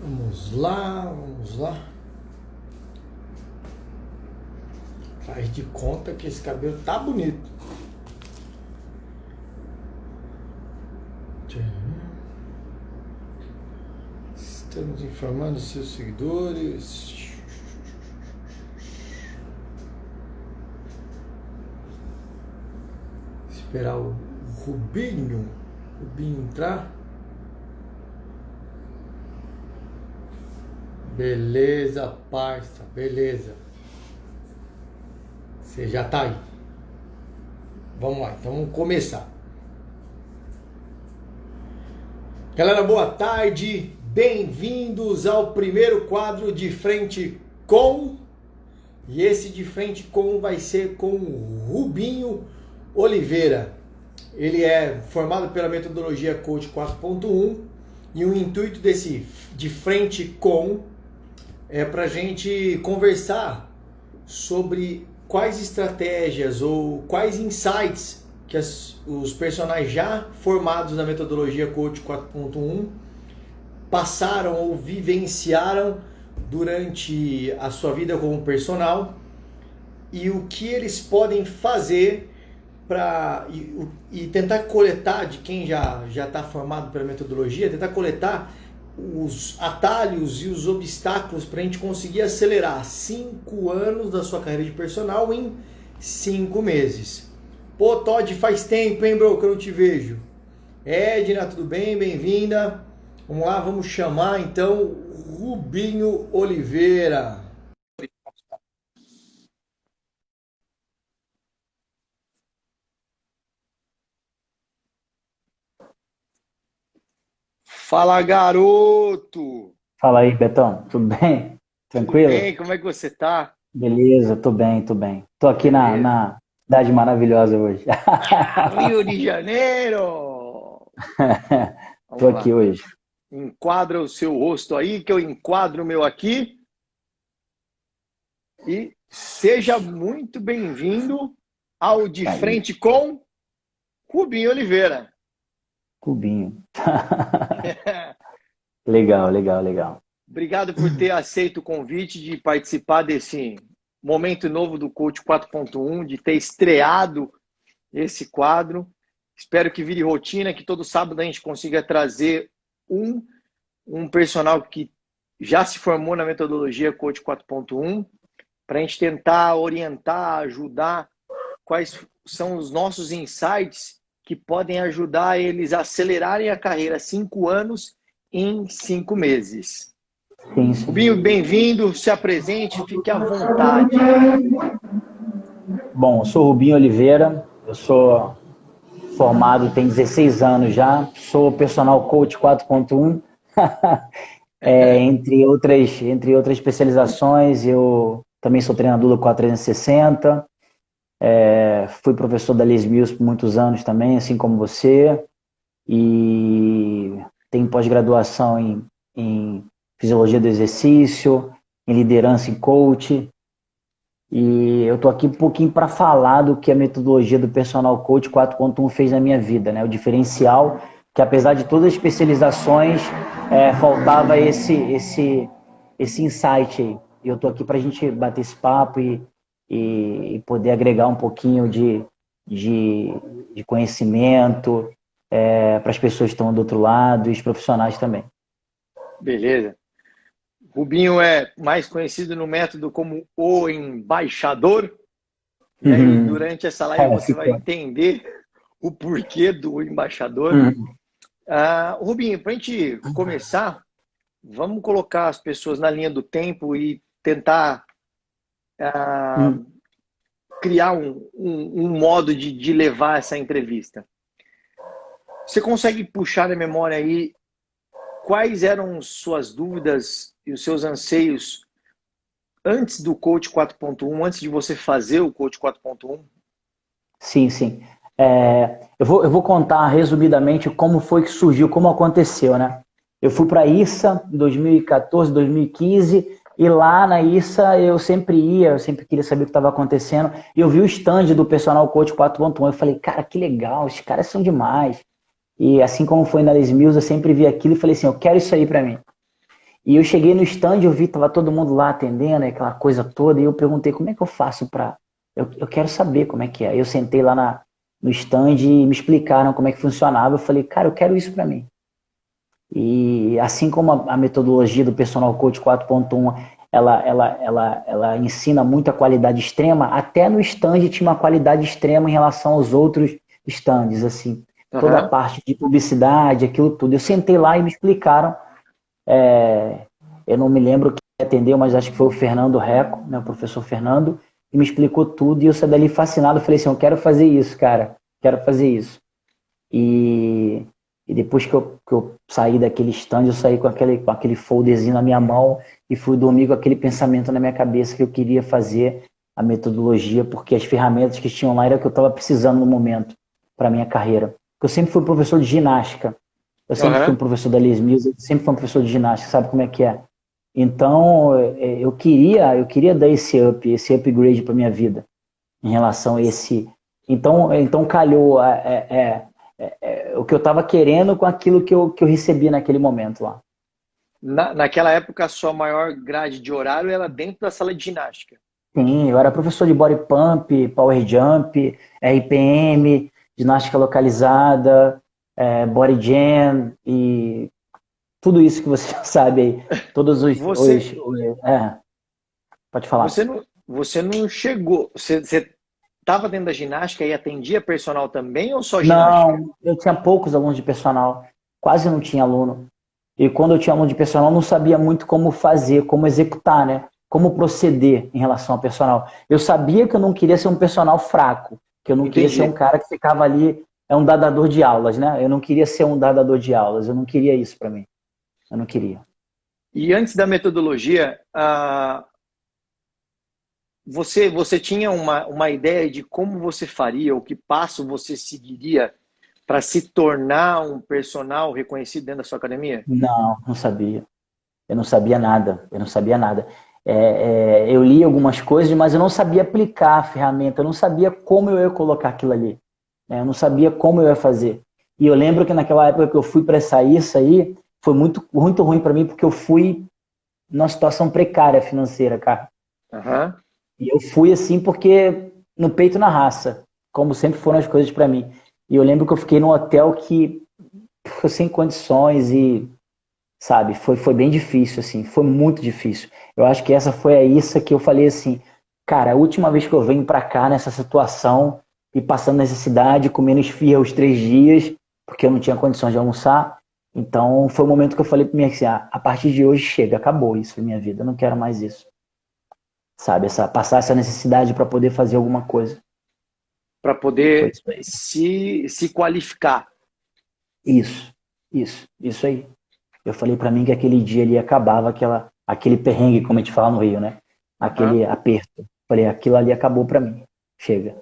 Vamos lá, vamos lá. Faz de conta que esse cabelo tá bonito. Estamos informando seus seguidores. Esperar o Rubinho entrar. Beleza, parça, beleza. Você já tá aí. Vamos lá, então vamos começar. Galera, boa tarde. Bem-vindos ao primeiro quadro de Frente Com. E esse de Frente Com vai ser com o Rubinho Oliveira. Ele é formado pela metodologia Coach 4.1 e o intuito desse de Frente Com é para a gente conversar sobre quais estratégias ou quais insights que os personagens já formados na metodologia Coach 4.1 passaram ou vivenciaram durante a sua vida como personal e o que eles podem fazer para e tentar coletar de quem já está formado pela metodologia, tentar coletar os atalhos e os obstáculos para a gente conseguir acelerar 5 anos da sua carreira de personal em 5 meses. Pô, Todd, faz tempo, hein, bro, que eu não te vejo. Edna, tudo bem? Bem-vinda. Vamos lá, vamos chamar então Rubinho Oliveira. Fala, garoto! Fala aí, Betão, tudo bem? Tudo Tranquilo? bem? Como é que você tá? Beleza, tô bem, tô bem. Tô aqui na, Beleza. na cidade maravilhosa hoje. Rio de Janeiro! Tô Vamos aqui lá. hoje. Enquadra o seu rosto aí, que eu enquadro o meu aqui. E seja muito bem-vindo ao De Aí, Frente com Rubinho Oliveira. cubinho. Legal, legal, legal. Obrigado por ter aceito o convite de participar desse momento novo do Coach 4.1, de ter estreado esse quadro. Espero que vire rotina, que todo sábado a gente consiga trazer um personal que já se formou na metodologia Coach 4.1 para a gente tentar orientar, ajudar quais são os nossos insights que podem ajudar eles a acelerarem a carreira 5 anos em 5 meses. Sim, sim. Rubinho, bem-vindo, se apresente, fique à vontade. Bom, eu sou Rubinho Oliveira, eu sou formado tem 16 anos já, sou personal coach 4.1. Entre outras especializações, eu também sou treinador do 460. Fui professor da Les Mills por muitos anos também, assim como você, e tenho pós-graduação em fisiologia do exercício, em liderança e coach, e eu estou aqui um pouquinho para falar do que a metodologia do Personal Coach 4.1 fez na minha vida, né? O diferencial, que apesar de todas as especializações, faltava esse insight aí. E eu estou aqui para a gente bater esse papo e poder agregar um pouquinho de, de conhecimento para as pessoas que estão do outro lado e os profissionais também. Beleza. Rubinho é mais conhecido no método como o embaixador. E aí, durante essa live, você vai Ficou. entender o porquê do embaixador. Uhum. Rubinho, para a gente começar, vamos colocar as pessoas na linha do tempo e tentar Uhum. criar um modo de levar essa entrevista. Você consegue puxar na memória aí quais eram suas dúvidas e os seus anseios antes do Coach 4.1, antes de você fazer o Coach 4.1? Sim, sim. Eu vou contar resumidamente como foi que surgiu, como aconteceu, né? Eu fui para a ISA em 2014, 2015, e lá na ISA eu sempre ia, eu sempre queria saber o que estava acontecendo, e eu vi o stand do Personal Coach 4.1, eu falei, cara, que legal, esses caras são demais. E assim como foi na Les Mills, eu sempre vi aquilo e falei assim, eu quero isso aí para mim. E eu cheguei no stand, eu vi, tava todo mundo lá atendendo, aquela coisa toda, e eu perguntei, como é que eu faço pra... Eu quero saber como é que é. Eu sentei lá no stand e me explicaram como é que funcionava. Eu falei, cara, eu quero isso pra mim. E assim como a metodologia do Personal Coach 4.1, ela ensina muita qualidade extrema, até no stand tinha uma qualidade extrema em relação aos outros stands, assim. Toda a Aham. parte de publicidade, aquilo tudo. Eu sentei lá e me explicaram. Eu não me lembro quem atendeu, mas acho que foi o Fernando Reco, né, o professor Fernando, e me explicou tudo. E eu saí dali fascinado. Eu falei assim: eu quero fazer isso, cara. Quero fazer isso. E, e depois que eu saí daquele stand, eu saí com aquele folderzinho na minha mão e fui dormir com aquele pensamento na minha cabeça que eu queria fazer a metodologia, porque as ferramentas que tinham lá era o que eu estava precisando no momento para minha carreira. Eu sempre fui professor de ginástica. Eu sempre fui um Aham. professor da Les Mills, eu sempre fui um professor de ginástica, sabe como é que é? Então, eu queria dar esse upgrade para minha vida em relação a esse. Então calhou o que eu estava querendo com aquilo que eu recebi naquele momento lá. Naquela época, a sua maior grade de horário era dentro da sala de ginástica. Sim, eu era professor de body pump, power jump, RPM, ginástica localizada, body jam e tudo isso que você já sabe aí. Todos Você, pode falar. você não chegou. Você estava dentro da ginástica e atendia personal também ou só ginástica? Não, eu tinha poucos alunos de personal, quase não tinha aluno. E quando eu tinha aluno de personal, eu não sabia muito como fazer, como executar, né? Como proceder em relação ao personal. Eu sabia que eu não queria ser um personal fraco, que eu não queria ser um Entendi. cara que ficava ali, um dadador de aulas, né? Eu não queria ser um dadador de aulas, eu não queria isso para mim. Eu não queria. E antes da metodologia, você tinha uma ideia de como você faria, ou que passo você seguiria para se tornar um personal reconhecido dentro da sua academia? Não, não sabia. Eu não sabia nada, eu não sabia nada. Eu li algumas coisas, mas eu não sabia aplicar a ferramenta, eu não sabia como eu ia colocar aquilo ali, né? Eu não sabia como eu ia fazer. E eu lembro que naquela época que eu fui para isso aí, foi muito, muito ruim para mim, porque eu fui numa situação precária financeira, cara. Aham. E eu fui assim porque no peito na raça, como sempre foram as coisas para mim. E eu lembro que eu fiquei num hotel que ficou sem condições e sabe? Foi bem difícil, assim, foi muito difícil. Eu acho que essa foi a isso que eu falei assim, cara, a última vez que eu venho pra cá nessa situação e passando necessidade, comendo esfirra os 3 dias, porque eu não tinha condições de almoçar. Então foi o momento que eu falei pra mim assim, a partir de hoje chega, acabou isso na minha vida, eu não quero mais isso. Sabe? Passar essa necessidade para poder fazer alguma coisa. Para Foi poder isso aí. se qualificar. Isso aí. Eu falei pra mim que aquele dia ali acabava aquele perrengue, como a gente fala no Rio, né? Aham. Aquele aperto. Falei, aquilo ali acabou pra mim. Chega,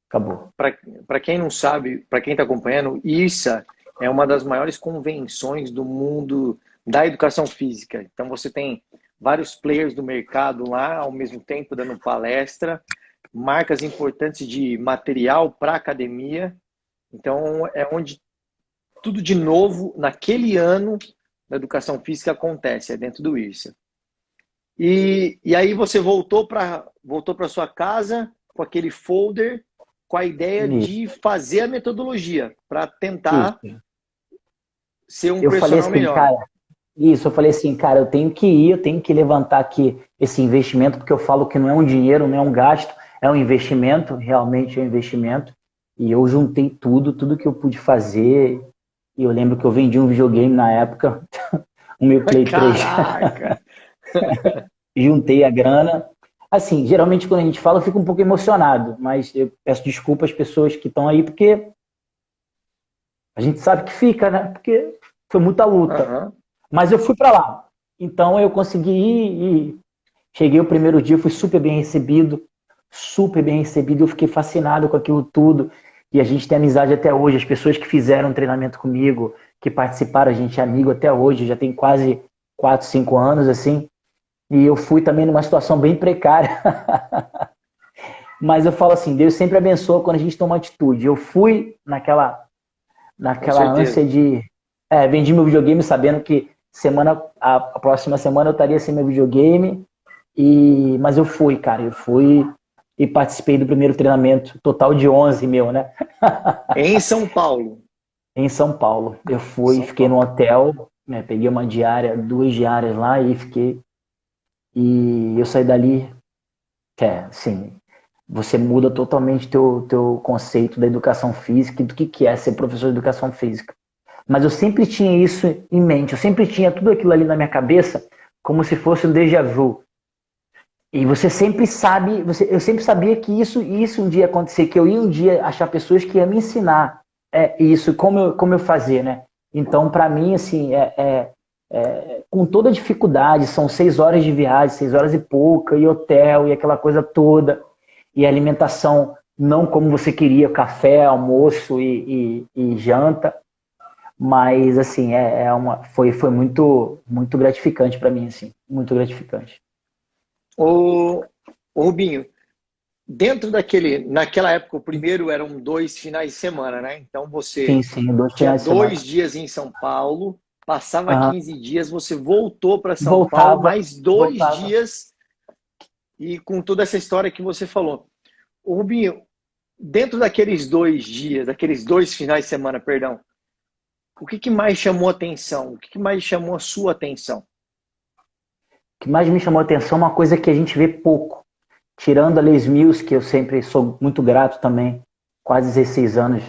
acabou. Para quem não sabe, para quem está acompanhando, IRSA é uma das maiores convenções do mundo da educação física. Então você tem vários players do mercado lá ao mesmo tempo dando palestra, marcas importantes de material para academia. Então é onde tudo de novo naquele ano da educação física acontece, é dentro do IRSA. E aí você voltou para sua casa com aquele folder com a ideia Isso, de fazer a metodologia para tentar isso. ser um Eu falei personal assim, melhor. cara, isso, eu falei assim, cara, eu tenho que ir, eu tenho que levantar aqui esse investimento, porque eu falo que não é um dinheiro, não é um gasto, é um investimento, realmente é um investimento. E eu juntei tudo que eu pude fazer. E eu lembro que eu vendi um videogame na época, o meu Play 3. Caraca! Juntei a grana. Assim, geralmente quando a gente fala, eu fico um pouco emocionado, mas eu peço desculpa às pessoas que estão aí, porque a gente sabe que fica, né? Porque foi muita luta. Aham. Mas eu fui para lá. Então eu consegui ir e cheguei o primeiro dia, fui super bem recebido, super bem recebido. Eu fiquei fascinado com aquilo tudo. E a gente tem amizade até hoje. As pessoas que fizeram treinamento comigo, que participaram, a gente é amigo até hoje, já tem quase 4, 5 anos, assim. E eu fui também numa situação bem precária. Mas eu falo assim, Deus sempre abençoa quando a gente toma atitude. Eu fui Com naquela ânsia certeza. de... vendi meu videogame sabendo que a próxima semana eu estaria sem meu videogame. Mas eu fui, cara, eu fui e participei do primeiro treinamento, total de 11 meu, né? Em São Paulo. Em São Paulo. Eu fui, São fiquei no Paulo. hotel, né, peguei uma diária, 2 diárias lá e fiquei. E eu saí dali, assim, você muda totalmente teu conceito da educação física e do que é ser professor de educação física. Mas eu sempre tinha isso em mente, eu sempre tinha tudo aquilo ali na minha cabeça como se fosse um déjà vu. E você sempre sabe, eu sempre sabia que isso um dia ia acontecer, que eu ia um dia achar pessoas que iam me ensinar isso, como eu fazer, né? Então, para mim, assim, com toda dificuldade, são 6 horas de viagem, 6 horas e pouca, e hotel, e aquela coisa toda, e alimentação não como você queria, café, almoço e janta, mas, assim, foi muito, muito gratificante para mim, assim, muito gratificante. Ô, Rubinho, naquela época, o primeiro eram 2 finais de semana, né? Então você Sim, 2 finais tinha de semana. 2 dias em São Paulo, passava Aham. 15 dias, você voltou para São Paulo, Voltava, mais 2 dias, e com toda essa história que você falou. Ô, Rubinho, dentro daqueles 2 dias, daqueles 2 finais de semana, perdão, o que mais chamou a atenção? O que mais chamou a sua atenção? O que mais me chamou a atenção é uma coisa que a gente vê pouco. Tirando a Les Mills, que eu sempre sou muito grato também, quase 16 anos,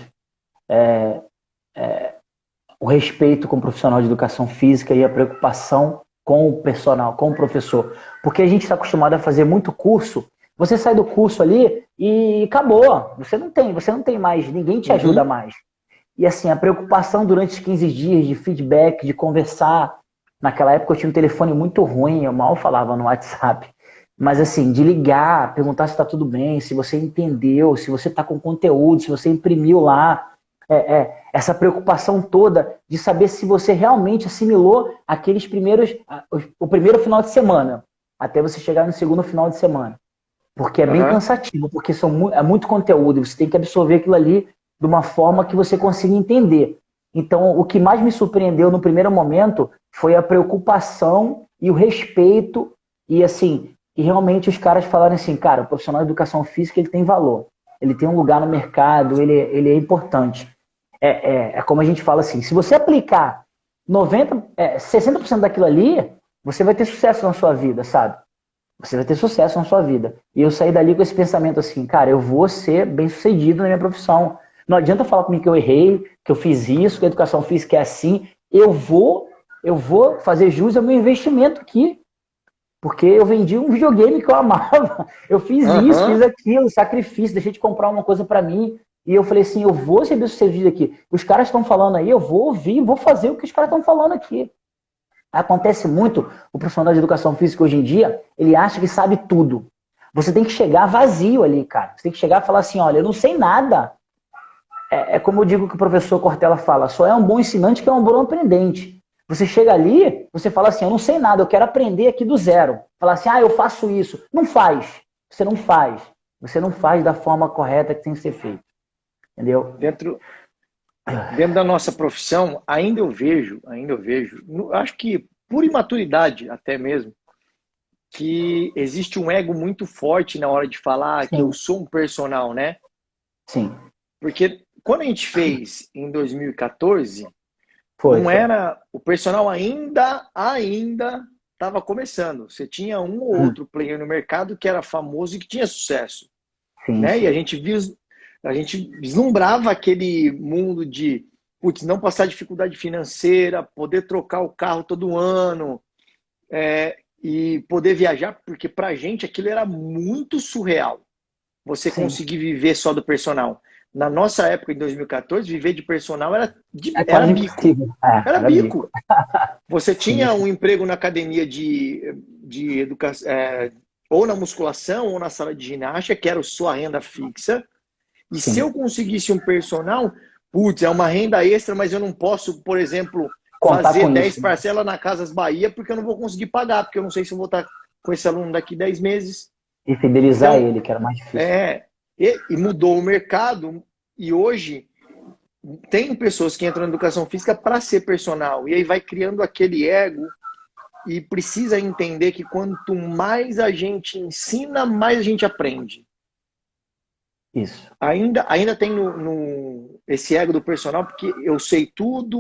o respeito com o profissional de educação física e a preocupação com o personal, com o professor. Porque a gente está acostumado a fazer muito curso, você sai do curso ali e acabou. Você não tem mais, ninguém te ajuda mais. E assim, a preocupação durante os 15 dias de feedback, de conversar. Naquela época eu tinha um telefone muito ruim, eu mal falava no WhatsApp. Mas assim, de ligar, perguntar se está tudo bem, se você entendeu, se você está com conteúdo, se você imprimiu lá. Essa preocupação toda de saber se você realmente assimilou o primeiro final de semana, até você chegar no segundo final de semana. Porque é bem cansativo, porque é muito conteúdo, e você tem que absorver aquilo ali de uma forma que você consiga entender. Então, o que mais me surpreendeu no primeiro momento foi a preocupação e o respeito, e assim, e realmente os caras falarem assim, cara, o profissional de educação física ele tem valor, ele tem um lugar no mercado, ele é importante. É como a gente fala assim, se você aplicar 60% daquilo ali, você vai ter sucesso na sua vida, sabe? Você vai ter sucesso na sua vida. E eu saí dali com esse pensamento assim, cara, eu vou ser bem sucedido na minha profissão. Não adianta falar comigo que eu errei, que eu fiz isso, que a educação física é assim. Eu vou fazer jus ao meu investimento aqui. Porque eu vendi um videogame que eu amava. Eu fiz isso, fiz aquilo, sacrifício, deixei de comprar uma coisa para mim. E eu falei assim, eu vou ser bem sucedido aqui. Os caras estão falando aí, eu vou ouvir, vou fazer o que os caras estão falando aqui. Acontece muito, o profissional de educação física hoje em dia, ele acha que sabe tudo. Você tem que chegar vazio ali, cara. Você tem que chegar e falar assim, olha, eu não sei nada. Como eu digo que o professor Cortella fala, só é um bom ensinante que é um bom aprendente. Você chega ali, você fala assim, eu não sei nada, eu quero aprender aqui do zero. Falar assim, eu faço isso. Não faz. Você não faz. Você não faz da forma correta que tem que ser feito. Entendeu? Dentro da nossa profissão, ainda eu vejo, acho que por imaturidade até mesmo, que existe um ego muito forte na hora de falar que eu sou um personal, né? Sim. Porque quando a gente fez em 2014, o personal ainda estava começando. Você tinha um ou outro player no mercado que era famoso e que tinha sucesso. Sim, né? sim. E a gente vislumbrava aquele mundo de não passar dificuldade financeira, poder trocar o carro todo ano, e poder viajar, porque pra gente aquilo era muito surreal. Você conseguir viver só do personal. Na nossa época, em 2014, viver de personal era bico. Era bico. Você tinha um emprego na academia de educação, ou na musculação, ou na sala de ginástica, que era a sua renda fixa. E se eu conseguisse um personal, é uma renda extra, mas eu não posso, por exemplo, fazer 10 parcelas na Casas Bahia, porque eu não vou conseguir pagar, porque eu não sei se eu vou estar com esse aluno daqui 10 meses. E fidelizar ele, que era mais difícil. E mudou o mercado, e hoje tem pessoas que entram na educação física para ser personal, e aí vai criando aquele ego, e precisa entender que quanto mais a gente ensina, mais a gente aprende. Isso. Ainda tem esse ego do personal, porque eu sei tudo,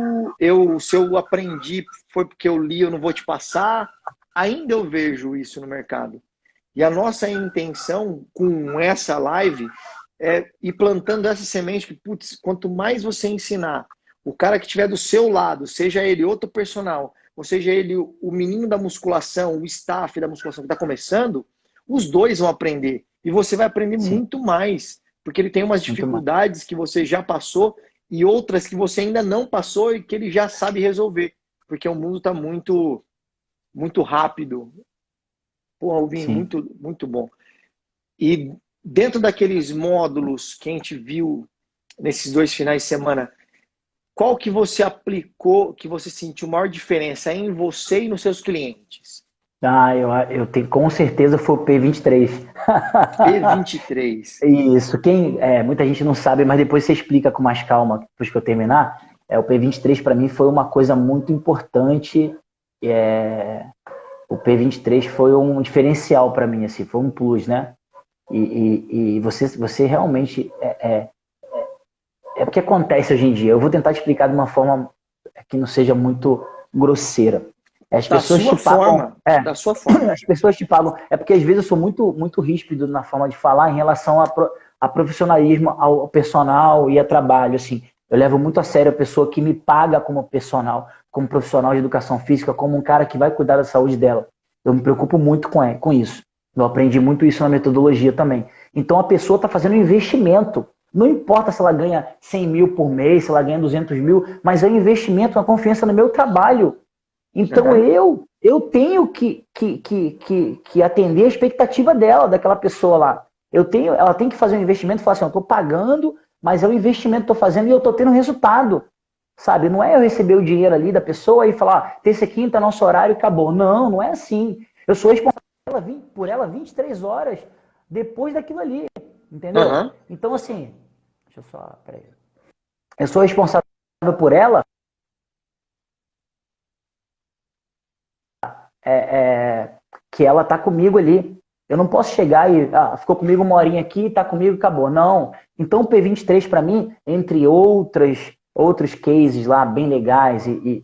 se eu aprendi foi porque eu li, eu não vou te passar. Ainda eu vejo isso no mercado. E a nossa intenção com essa live é ir plantando essa semente que, putz, quanto mais você ensinar, o cara que estiver do seu lado, seja ele outro personal, ou seja ele o menino da musculação, o staff da musculação que está começando, os dois vão aprender. E você vai aprender Sim. muito mais, porque ele tem umas dificuldades que você já passou e outras que você ainda não passou e que ele já sabe resolver. Porque o mundo está muito, muito rápido. Porra, Alvin, muito, muito bom. E dentro daqueles módulos que a gente viu nesses 2 finais de semana, qual que você aplicou, que você sentiu maior diferença em você e nos seus clientes? Eu tenho, com certeza foi o P23. P23. Isso. Muita gente não sabe, mas depois você explica com mais calma, depois que eu terminar. O P23 para mim foi uma coisa muito importante. O P23 foi um diferencial para mim, assim, foi um plus, né? E você realmente é o que acontece hoje em dia. Eu vou tentar te explicar de uma forma que não seja muito grosseira. As pessoas te pagam. Da sua forma. As pessoas te pagam. É porque às vezes eu sou muito, muito ríspido na forma de falar em relação a profissionalismo, ao personal e a trabalho. Assim, eu levo muito a sério a pessoa que me paga como personal, como profissional de educação física, como um cara que vai cuidar da saúde dela. Eu me preocupo muito com isso. Eu aprendi muito isso na metodologia também. Então a pessoa está fazendo um investimento. Não importa se ela ganha 100 mil por mês, se ela ganha 200 mil, mas é um investimento, uma confiança no meu trabalho. Então eu tenho que atender a expectativa dela, daquela pessoa lá. Ela tem que fazer um investimento e falar assim, eu estou pagando, mas é um investimento que estou fazendo e eu estou tendo resultado. Sabe? Não é eu receber o dinheiro ali da pessoa e falar, terça e quinta, nosso horário acabou. Não, não é assim. Eu sou responsável por ela 23 horas depois daquilo ali. Entendeu? Então, assim, deixa eu só, peraí. Eu sou responsável por ela que ela tá comigo ali. Eu não posso chegar e ficou comigo uma horinha aqui, tá comigo, acabou. Não. Então o P23 para mim, entre outros cases lá bem legais e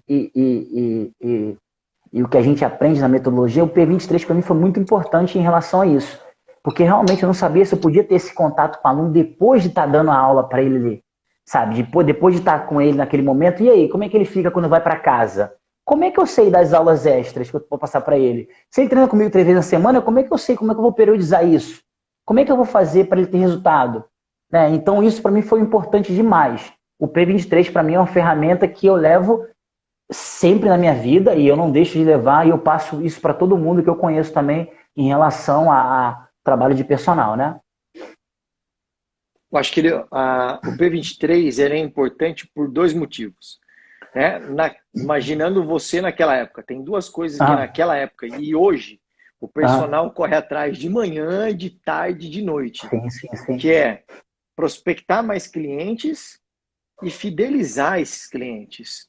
o que a gente aprende na metodologia, o P23 para mim foi muito importante em relação a isso. Porque realmente eu não sabia se eu podia ter esse contato com o aluno depois de estar dando a aula para ele, sabe? Depois de estar com ele naquele momento. E aí, como é que ele fica quando vai para casa? Como é que eu sei das aulas extras que eu vou passar para ele? Se ele treina comigo 3 vezes na semana, como é que eu sei? Como é que eu vou periodizar isso? Como é que eu vou fazer para ele ter resultado? Né? Então isso para mim foi importante demais. O P23 para mim é uma ferramenta que eu levo sempre na minha vida e eu não deixo de levar e eu passo isso para todo mundo que eu conheço também em relação a trabalho de personal, né? Eu acho que o P23 ele é importante por 2 motivos. Né? Imaginando você naquela época, tem 2 coisas que naquela época e hoje o personal corre atrás de manhã, de tarde, de noite. Sim. Que é prospectar mais clientes e fidelizar esses clientes.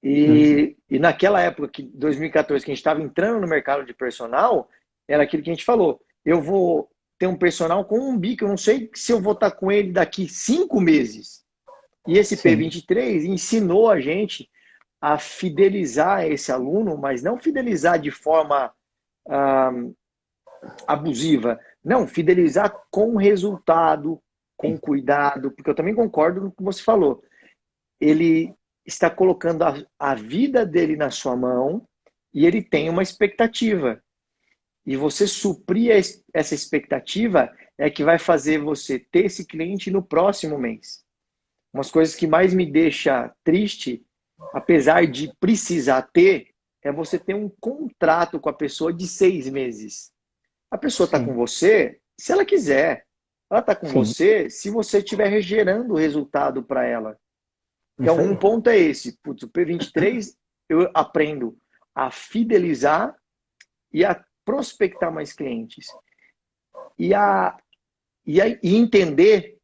E naquela época, 2014, que a gente estava entrando no mercado de personal, era aquilo que a gente falou. Eu vou ter um personal com um bico, eu não sei se eu vou estar com ele daqui 5 meses. E esse P23 ensinou a gente a fidelizar esse aluno, mas não fidelizar de forma abusiva. Não, fidelizar com resultado, com cuidado, porque eu também concordo com o que você falou. Ele está colocando a vida dele na sua mão e ele tem uma expectativa. E você suprir essa expectativa é que vai fazer você ter esse cliente no próximo mês. Umas coisas que mais me deixa triste, apesar de precisar ter, é você ter um contrato com a pessoa de 6 meses. A pessoa está com você se ela quiser. Ela está com você se você estiver gerando resultado para ela. Então, um ponto é esse. Putz, o P23, eu aprendo a fidelizar e a prospectar mais clientes. E entender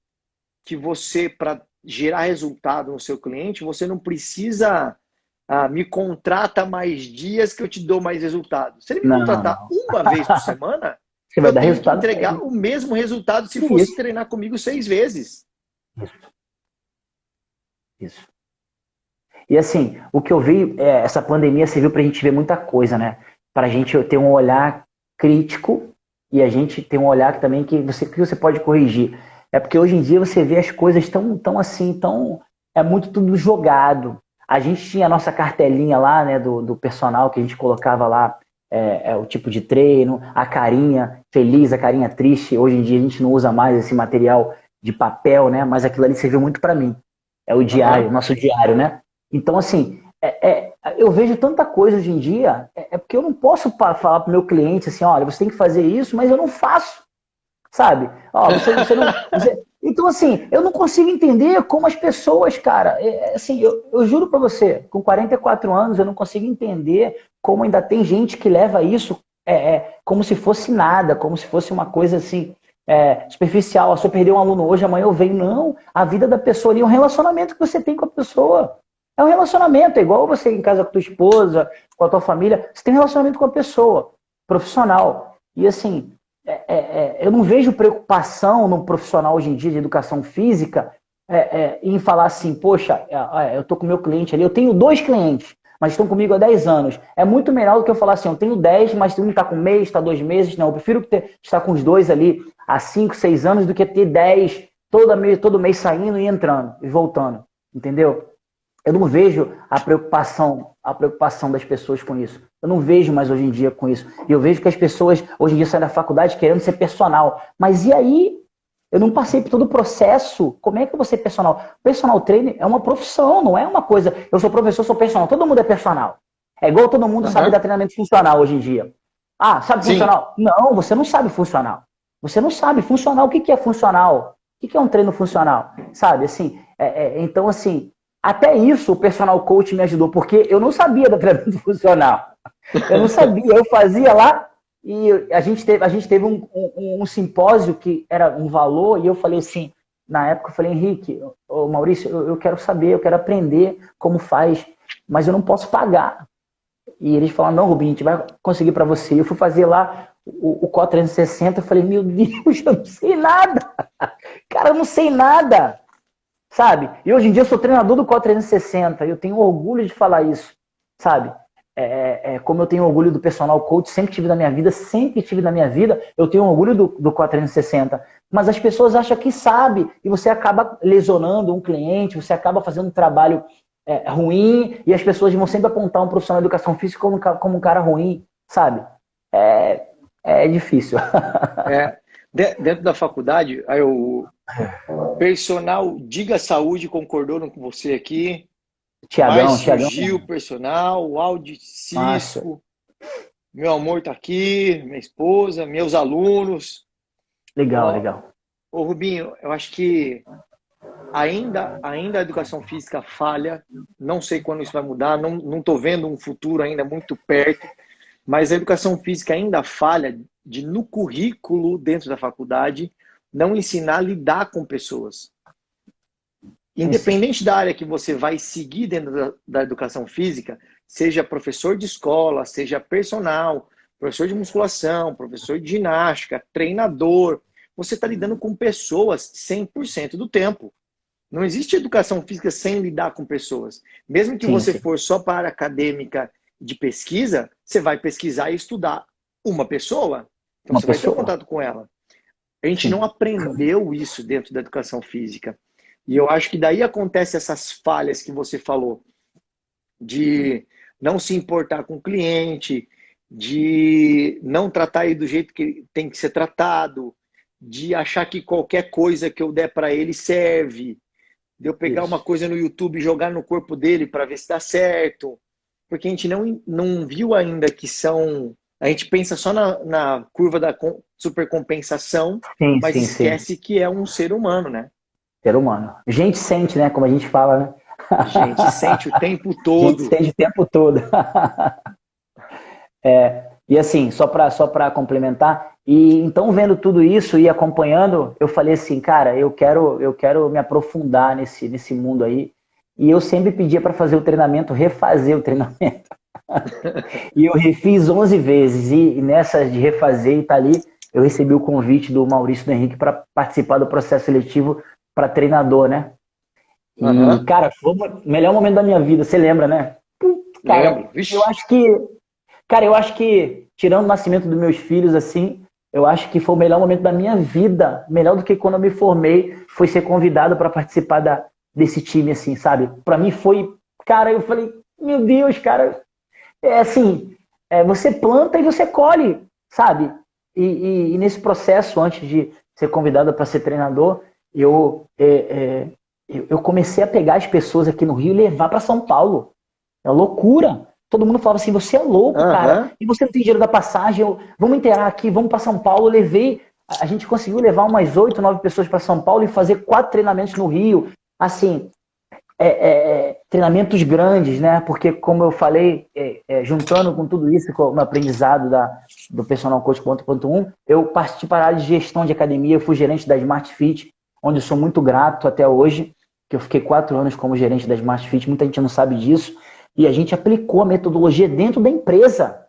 que você, para gerar resultado no seu cliente, você não precisa me contrata mais dias que eu te dou mais resultado. Se ele me Não, contratar não. uma vez por semana, Você vai eu dar tenho que resultado pra entregar ele. o mesmo resultado se fosse Isso. treinar comigo 6 vezes. Isso. Isso. E assim, o que eu vi, essa pandemia serviu pra gente ver muita coisa, né? Pra gente ter um olhar crítico e a gente ter um olhar também que você pode corrigir. É porque hoje em dia você vê as coisas tão assim, é muito tudo jogado. A gente tinha a nossa cartelinha lá, né, do personal que a gente colocava lá, o tipo de treino, a carinha feliz, a carinha triste. Hoje em dia a gente não usa mais esse material de papel, né? Mas aquilo ali serviu muito pra mim. É o diário, Aham. nosso diário, né? Então, assim, eu vejo tanta coisa hoje em dia, porque eu não posso falar para o meu cliente assim, olha, você tem que fazer isso, mas eu não faço, sabe? Ó, você não. Então, assim, eu não consigo entender como as pessoas, cara, assim, eu juro para você, com 44 anos, eu não consigo entender como ainda tem gente que leva isso como se fosse nada, como se fosse uma coisa assim. Superficial, se eu perder um aluno hoje, amanhã eu venho. Não, a vida da pessoa ali é um relacionamento que você tem com a pessoa. É um relacionamento, é igual você em casa com a tua esposa, com a tua família. Você tem um relacionamento com a pessoa, profissional. E assim, eu não vejo preocupação no profissional hoje em dia de educação física em falar assim, poxa, eu tô com o meu cliente ali, eu tenho 2 clientes, mas estão comigo há 10 anos. É muito melhor do que eu falar assim, eu tenho 10, mas um está com 1 mês, está 2 meses. Não, eu prefiro estar com os 2 ali há 5, 6 anos do que ter 10 todo mês saindo e entrando e voltando. Entendeu? Eu não vejo a preocupação das pessoas com isso. Eu não vejo mais hoje em dia com isso. E eu vejo que as pessoas hoje em dia saem da faculdade querendo ser personal. Mas e aí? Eu não passei por todo o processo. Como é que eu vou ser personal? Personal trainer é uma profissão, não é uma coisa. Eu sou professor, sou personal. Todo mundo é personal. É igual todo mundo sabe dar Aham. treinamento funcional hoje em dia. Ah, sabe Sim. funcional? Não, você não sabe funcional. Você não sabe funcional. O que é funcional? O que é um treino funcional? Sabe, assim, então, assim, até isso o personal coach me ajudou, porque eu não sabia do treinamento funcional. Eu não sabia, eu fazia lá e a gente teve um simpósio que era um valor e eu falei assim, na época eu falei, Henrique, Maurício, eu quero saber, eu quero aprender como faz, mas eu não posso pagar. E eles falaram, não, Rubinho, a gente vai conseguir para você. Eu fui fazer lá o COT 360, eu falei, meu Deus, eu não sei nada. Cara, eu não sei nada. Sabe? E hoje em dia eu sou treinador do COT 360 e eu tenho orgulho de falar isso, sabe? Como eu tenho orgulho do personal coach, sempre tive na minha vida, eu tenho orgulho do COT 360. Mas as pessoas acham que sabe e você acaba lesionando um cliente, você acaba fazendo um trabalho ruim e as pessoas vão sempre apontar um profissional de educação física como um cara ruim, sabe? É difícil. Dentro da faculdade, aí o personal Diga Saúde concordou com você aqui. Vai Tiagão, surgir o personal, o Audi massa. Cisco. Meu amor tá aqui, minha esposa, meus alunos. Legal, Ó, legal. ô Rubinho, eu acho que ainda a educação física falha. Não sei quando isso vai mudar, não estou vendo um futuro ainda muito perto, mas a educação física ainda falha de, no currículo dentro da faculdade, não ensinar a lidar com pessoas. Independente da área que você vai seguir dentro da educação física, seja professor de escola, seja personal, professor de musculação, professor de ginástica, treinador, você está lidando com pessoas 100% do tempo. Não existe educação física sem lidar com pessoas. Mesmo que Sim, você sim. for só para a área acadêmica de pesquisa, você vai pesquisar e estudar uma pessoa. Então Uma você vai ter um pessoa. contato com ela. A gente não Sim. aprendeu isso dentro da educação física. E eu acho que daí acontece essas falhas que você falou, de não se importar com o cliente, de não tratar ele do jeito que tem que ser tratado, de achar que qualquer coisa que eu der para ele serve, de eu pegar uma Isso. coisa no YouTube e jogar no corpo dele para ver se dá certo. Porque a gente não viu ainda que são. A gente pensa só na curva da supercompensação, Sim, mas sim, sim. esquece que é um ser humano, né? Ser humano. Gente sente, né? Como a gente fala, né? A gente sente o tempo Gente todo. sente o tempo todo. E assim, só para complementar, e então vendo tudo isso e acompanhando, eu falei assim, cara, eu quero me aprofundar nesse mundo aí. E eu sempre pedia para fazer o treinamento, refazer o treinamento. E eu refiz 11 vezes. E nessa de refazer e tá ali, eu recebi o convite do Maurício do Henrique para participar do processo seletivo para treinador, né? E, Aham. cara, foi o melhor momento da minha vida, você lembra, né? Cara, Lembro. eu Vixe. acho que Cara, eu acho que, tirando o nascimento dos meus filhos, assim, eu acho que foi o melhor momento da minha vida. Melhor do que quando eu me formei, foi ser convidado para participar desse time, assim, sabe? Para mim foi, cara, eu falei, meu Deus, cara, é assim, você planta e você colhe, sabe? E nesse processo, antes de ser convidado para ser treinador, eu comecei a pegar as pessoas aqui no Rio e levar para São Paulo. É loucura. Todo mundo falava assim, você é louco, cara. Aham. E você não tem dinheiro da passagem. Vamos inteirar aqui, vamos para São Paulo. Eu levei, a gente conseguiu levar umas 8, 9 pessoas para São Paulo e fazer 4 treinamentos no Rio. Assim, treinamentos grandes, né? Porque, como eu falei, juntando com tudo isso, com o aprendizado do Personal Coach 4.1, eu parti para a área de gestão de academia. Eu fui gerente da Smart Fit, onde eu sou muito grato até hoje, que eu fiquei 4 anos como gerente da Smart Fit. Muita gente não sabe disso. E a gente aplicou a metodologia dentro da empresa.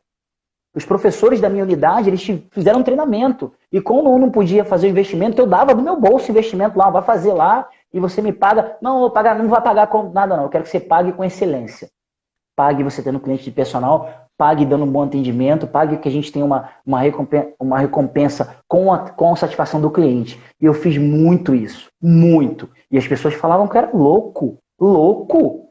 Os professores da minha unidade, eles fizeram um treinamento. E como eu não podia fazer o investimento, eu dava do meu bolso o investimento lá, vai fazer lá e você me paga. Não, eu vou pagar, não vai pagar com nada não, eu quero que você pague com excelência. Pague você tendo cliente de personal, pague dando um bom atendimento, pague que a gente tenha uma recompensa com a satisfação do cliente. E eu fiz muito isso, muito. E as pessoas falavam que eu era louco, louco.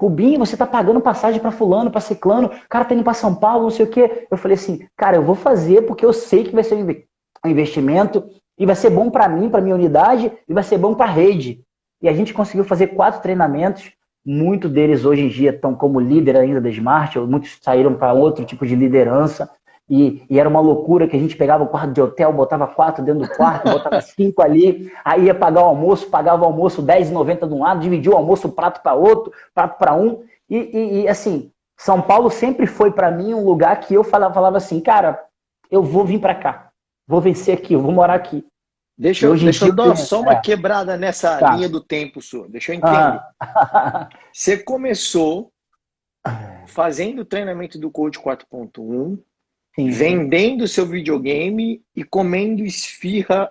Rubinho, você tá pagando passagem para fulano, para ciclano, o cara tá indo para São Paulo, não sei o quê. Eu falei assim, cara, eu vou fazer porque eu sei que vai ser um investimento e vai ser bom para mim, para minha unidade e vai ser bom para a rede. E a gente conseguiu fazer 4 treinamentos, muitos deles hoje em dia estão como líder ainda da Smart, muitos saíram para outro tipo de liderança. E era uma loucura que a gente pegava o quarto de hotel, botava 4 dentro do quarto, botava 5 ali, aí ia pagar o almoço, pagava o almoço R$10,90 de um lado, dividia o almoço prato para outro, prato para um. E assim, São Paulo sempre foi para mim um lugar que eu falava assim, cara, eu vou vir para cá, vou vencer aqui, eu vou morar aqui. Deixa E eu, hoje em deixa dia eu eu dar tenho. só uma quebrada nessa Tá. linha do tempo sua. Deixa eu entender. Ah, Você começou fazendo o treinamento do Coach 4.1, sim, sim. vendendo seu videogame e comendo esfirra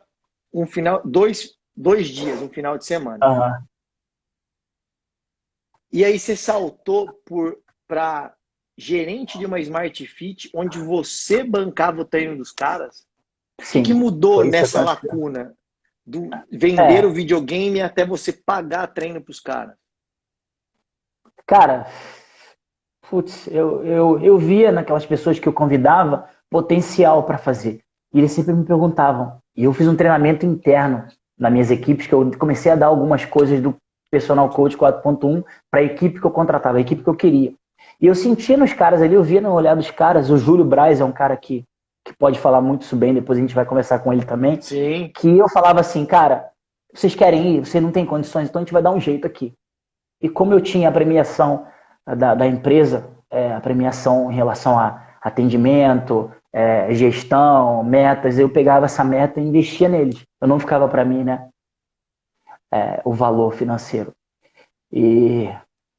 dois dias, um final de semana. Ah, E aí você saltou para gerente de uma Smart Fit, onde você bancava o treino dos caras. O que sim. mudou Foi isso que nessa aconteceu. lacuna do vender o É, videogame até você pagar treino para os caras? cara, putz, eu via naquelas pessoas que eu convidava potencial para fazer. E eles sempre me perguntavam. E eu fiz um treinamento interno nas minhas equipes, que eu comecei a dar algumas coisas do Personal Coach 4.1 para a equipe que eu contratava, a equipe que eu queria. E eu sentia nos caras ali, eu via no olhar dos caras, o Júlio Braz é um cara que pode falar muito isso bem, depois a gente vai conversar com ele também, Sim. que eu falava assim, cara, vocês querem ir, você não tem condições, então a gente vai dar um jeito aqui. E como eu tinha a premiação da empresa, a premiação em relação a atendimento, gestão, metas, eu pegava essa meta e investia neles. Eu não ficava para mim, né, o valor financeiro. E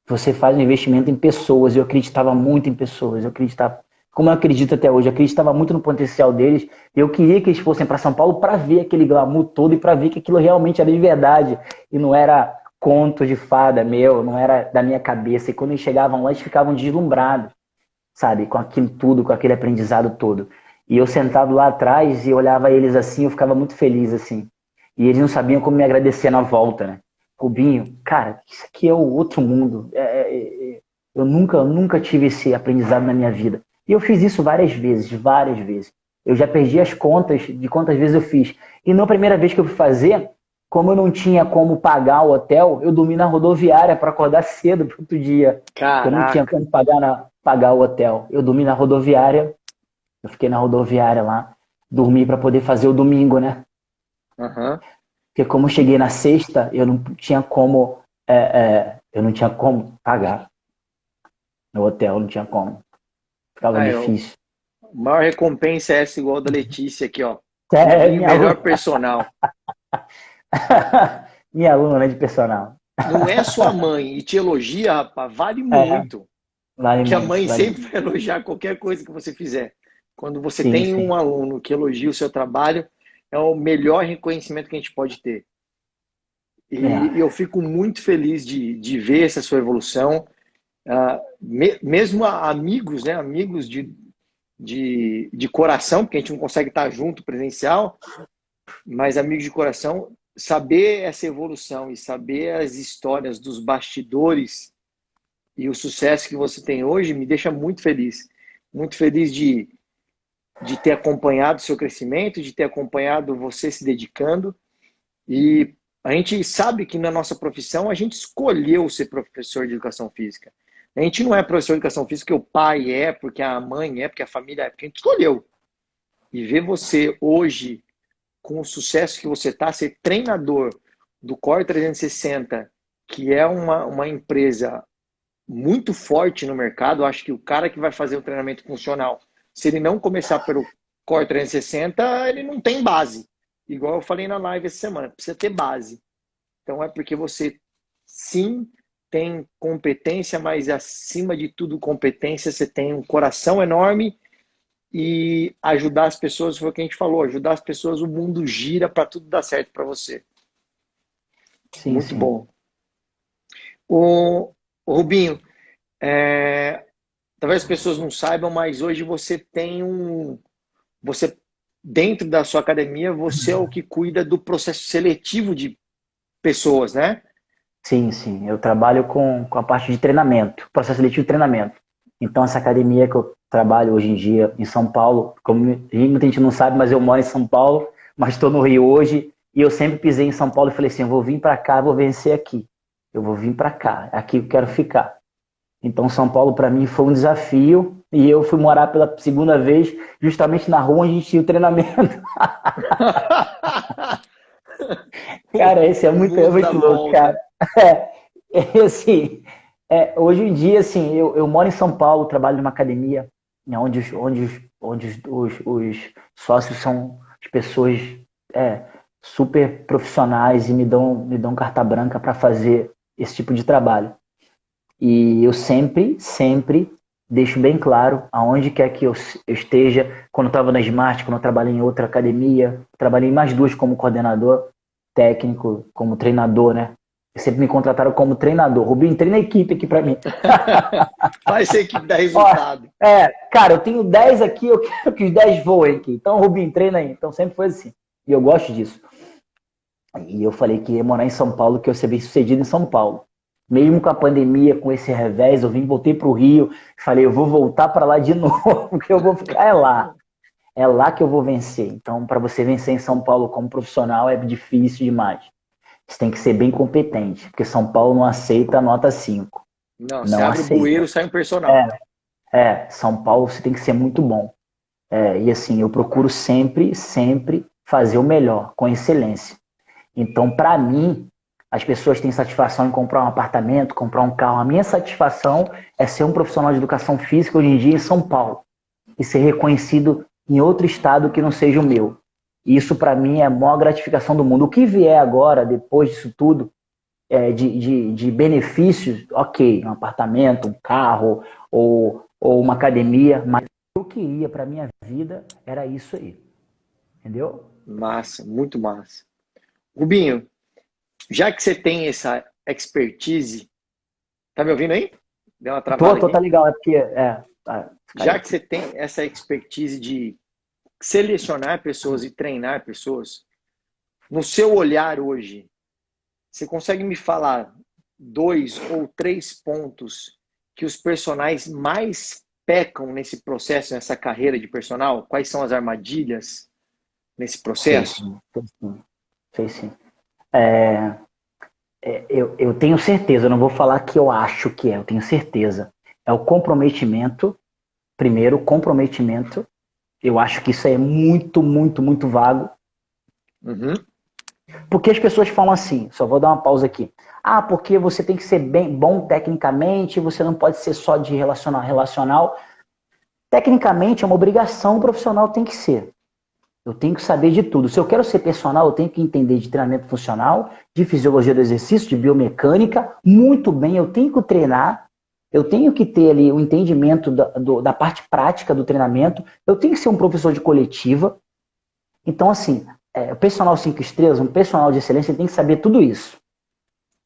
você faz um investimento em pessoas, eu acreditava muito em pessoas, eu acreditava, como eu acredito até hoje, eu acreditava muito no potencial deles, eu queria que eles fossem para São Paulo para ver aquele glamour todo e para ver que aquilo realmente era de verdade e não era conto de fada meu, não era da minha cabeça. E quando eles chegavam lá, eles ficavam deslumbrados, sabe, com aquilo tudo, com aquele aprendizado todo. E eu sentado lá atrás e olhava eles assim, eu ficava muito feliz assim. E eles não sabiam como me agradecer na volta, né? Rubinho, cara, isso aqui é o outro mundo. Eu nunca tive esse aprendizado na minha vida. E eu fiz isso várias vezes, várias vezes. Eu já perdi as contas de quantas vezes eu fiz. E na primeira vez que eu fui fazer, como eu não tinha como pagar o hotel, eu dormi na rodoviária para acordar cedo para outro dia. Porque eu não tinha Caraca. como pagar o hotel. Eu dormi na rodoviária, eu fiquei na rodoviária lá, dormi para poder fazer o domingo, né? Uhum. Porque como eu cheguei na sexta, eu não tinha como pagar no hotel, não tinha como. Ficava Ah, eu, difícil. maior recompensa é essa, igual da Letícia aqui, ó. É, Rubinho, melhor personal. Minha aluna de personal. Não é sua mãe e te elogia, rapaz, vale É, muito. vale Que a muito, mãe vale sempre muito. vai elogiar qualquer coisa que você fizer. Quando você Sim, tem sim. um aluno que elogia o seu trabalho, é o melhor reconhecimento que a gente pode ter. E É, eu fico muito feliz de ver essa sua evolução. Mesmo amigos, né? Amigos de coração, porque a gente não consegue estar junto presencial, mas amigos de coração, saber essa evolução e saber as histórias dos bastidores e o sucesso que você tem hoje me deixa muito feliz. Muito feliz de ter acompanhado o seu crescimento, de ter acompanhado você se dedicando. E a gente sabe que na nossa profissão a gente escolheu ser professor de educação física. A gente não é professor de educação física porque o pai é, porque a mãe é, porque a família é, porque a gente escolheu. E ver você hoje, com o sucesso que você está, ser treinador do Core 360, que é uma empresa muito forte no mercado. Eu acho que o cara que vai fazer o treinamento funcional, se ele não começar pelo Core 360, ele não tem base. Igual eu falei na live essa semana, precisa ter base. Então é porque você, sim, tem competência, mas acima de tudo competência, você tem um coração enorme e ajudar as pessoas, foi o que a gente falou, ajudar as pessoas, o mundo gira para tudo dar certo para você. sim, Muito sim. bom. O Rubinho, talvez as pessoas não saibam, mas hoje você tem você, dentro da sua academia, você é o que cuida do processo seletivo de pessoas, né? Sim, sim. Eu trabalho com a parte de treinamento, processo seletivo de treinamento. Então, essa academia que eu trabalho hoje em dia em São Paulo, como muita gente não sabe, mas eu moro em São Paulo, mas estou no Rio hoje, e eu sempre pisei em São Paulo e falei assim, eu vou vir para cá, vou vencer aqui. Eu vou vir para cá, aqui eu quero ficar. Então, São Paulo para mim foi um desafio, e eu fui morar pela segunda vez, justamente na rua onde a gente tinha o treinamento. Cara, esse O é mundo dá muito louco, cara. volta. Assim, hoje em dia, assim, eu moro em São Paulo, trabalho numa academia, né, onde os sócios são as pessoas é, super profissionais e me dão carta branca para fazer esse tipo de trabalho. E eu sempre deixo bem claro aonde quer que eu esteja. Quando eu estava na Smart, quando eu trabalhei em outra academia, trabalhei em mais duas como coordenador técnico, como treinador, né? Sempre me contrataram como treinador. Rubinho, treina a equipe aqui para mim. Faz a equipe dar Ó, resultado. cara, eu tenho 10 aqui, eu quero que os 10 voem aqui. Então, Rubinho, treina aí. Então, sempre foi assim. E eu gosto disso. E eu falei que ia morar em São Paulo, que eu ia ser bem sucedido em São Paulo. Mesmo com a pandemia, com esse revés, eu voltei para o Rio, falei, eu vou voltar para lá de novo, porque eu vou ficar lá. É lá que eu vou vencer. Então, para você vencer em São Paulo como profissional é difícil demais. Você tem que ser bem competente, porque São Paulo não aceita nota 5. Não, você Não abre o aceita. bueiro, sai um personal. São Paulo você tem que ser muito bom. E assim, eu procuro sempre fazer o melhor, com excelência. Então, para mim, as pessoas têm satisfação em comprar um apartamento, comprar um carro. A minha satisfação é ser um profissional de educação física hoje em dia em São Paulo e ser reconhecido em outro estado que não seja o meu. Isso, para mim, é a maior gratificação do mundo. O que vier agora, depois disso tudo, de benefícios, ok, um apartamento, um carro ou uma academia, mas o que ia para minha vida era isso aí. Entendeu? Massa, muito massa. Rubinho, já que você tem essa expertise, tá me ouvindo aí? Deu uma travada Tá aqui? legal, é porque. Caiu Já que aqui. você tem essa expertise de selecionar pessoas e treinar pessoas, no seu olhar hoje, você consegue me falar 2 ou 3 pontos que os personagens mais pecam nesse processo, nessa carreira de personal? Quais são as armadilhas nesse Sei processo? sim, sei sim. Sei sim. É, eu tenho certeza, eu não vou falar que eu acho que eu tenho certeza. É o comprometimento, primeiro, o comprometimento. Eu acho que isso aí é muito vago. Uhum. Porque as pessoas falam assim, só vou dar uma pausa aqui. Ah, porque você tem que ser bem bom tecnicamente, você não pode ser só de relacional. Tecnicamente, é uma obrigação, o profissional tem que ser. Eu tenho que saber de tudo. Se eu quero ser personal, eu tenho que entender de treinamento funcional, de fisiologia do exercício, de biomecânica, muito bem, eu tenho que treinar, eu tenho que ter ali o entendimento da parte prática do treinamento, eu tenho que ser um professor de coletiva. Então, assim, o personal 5 estrelas, um personal de excelência, ele tem que saber tudo isso.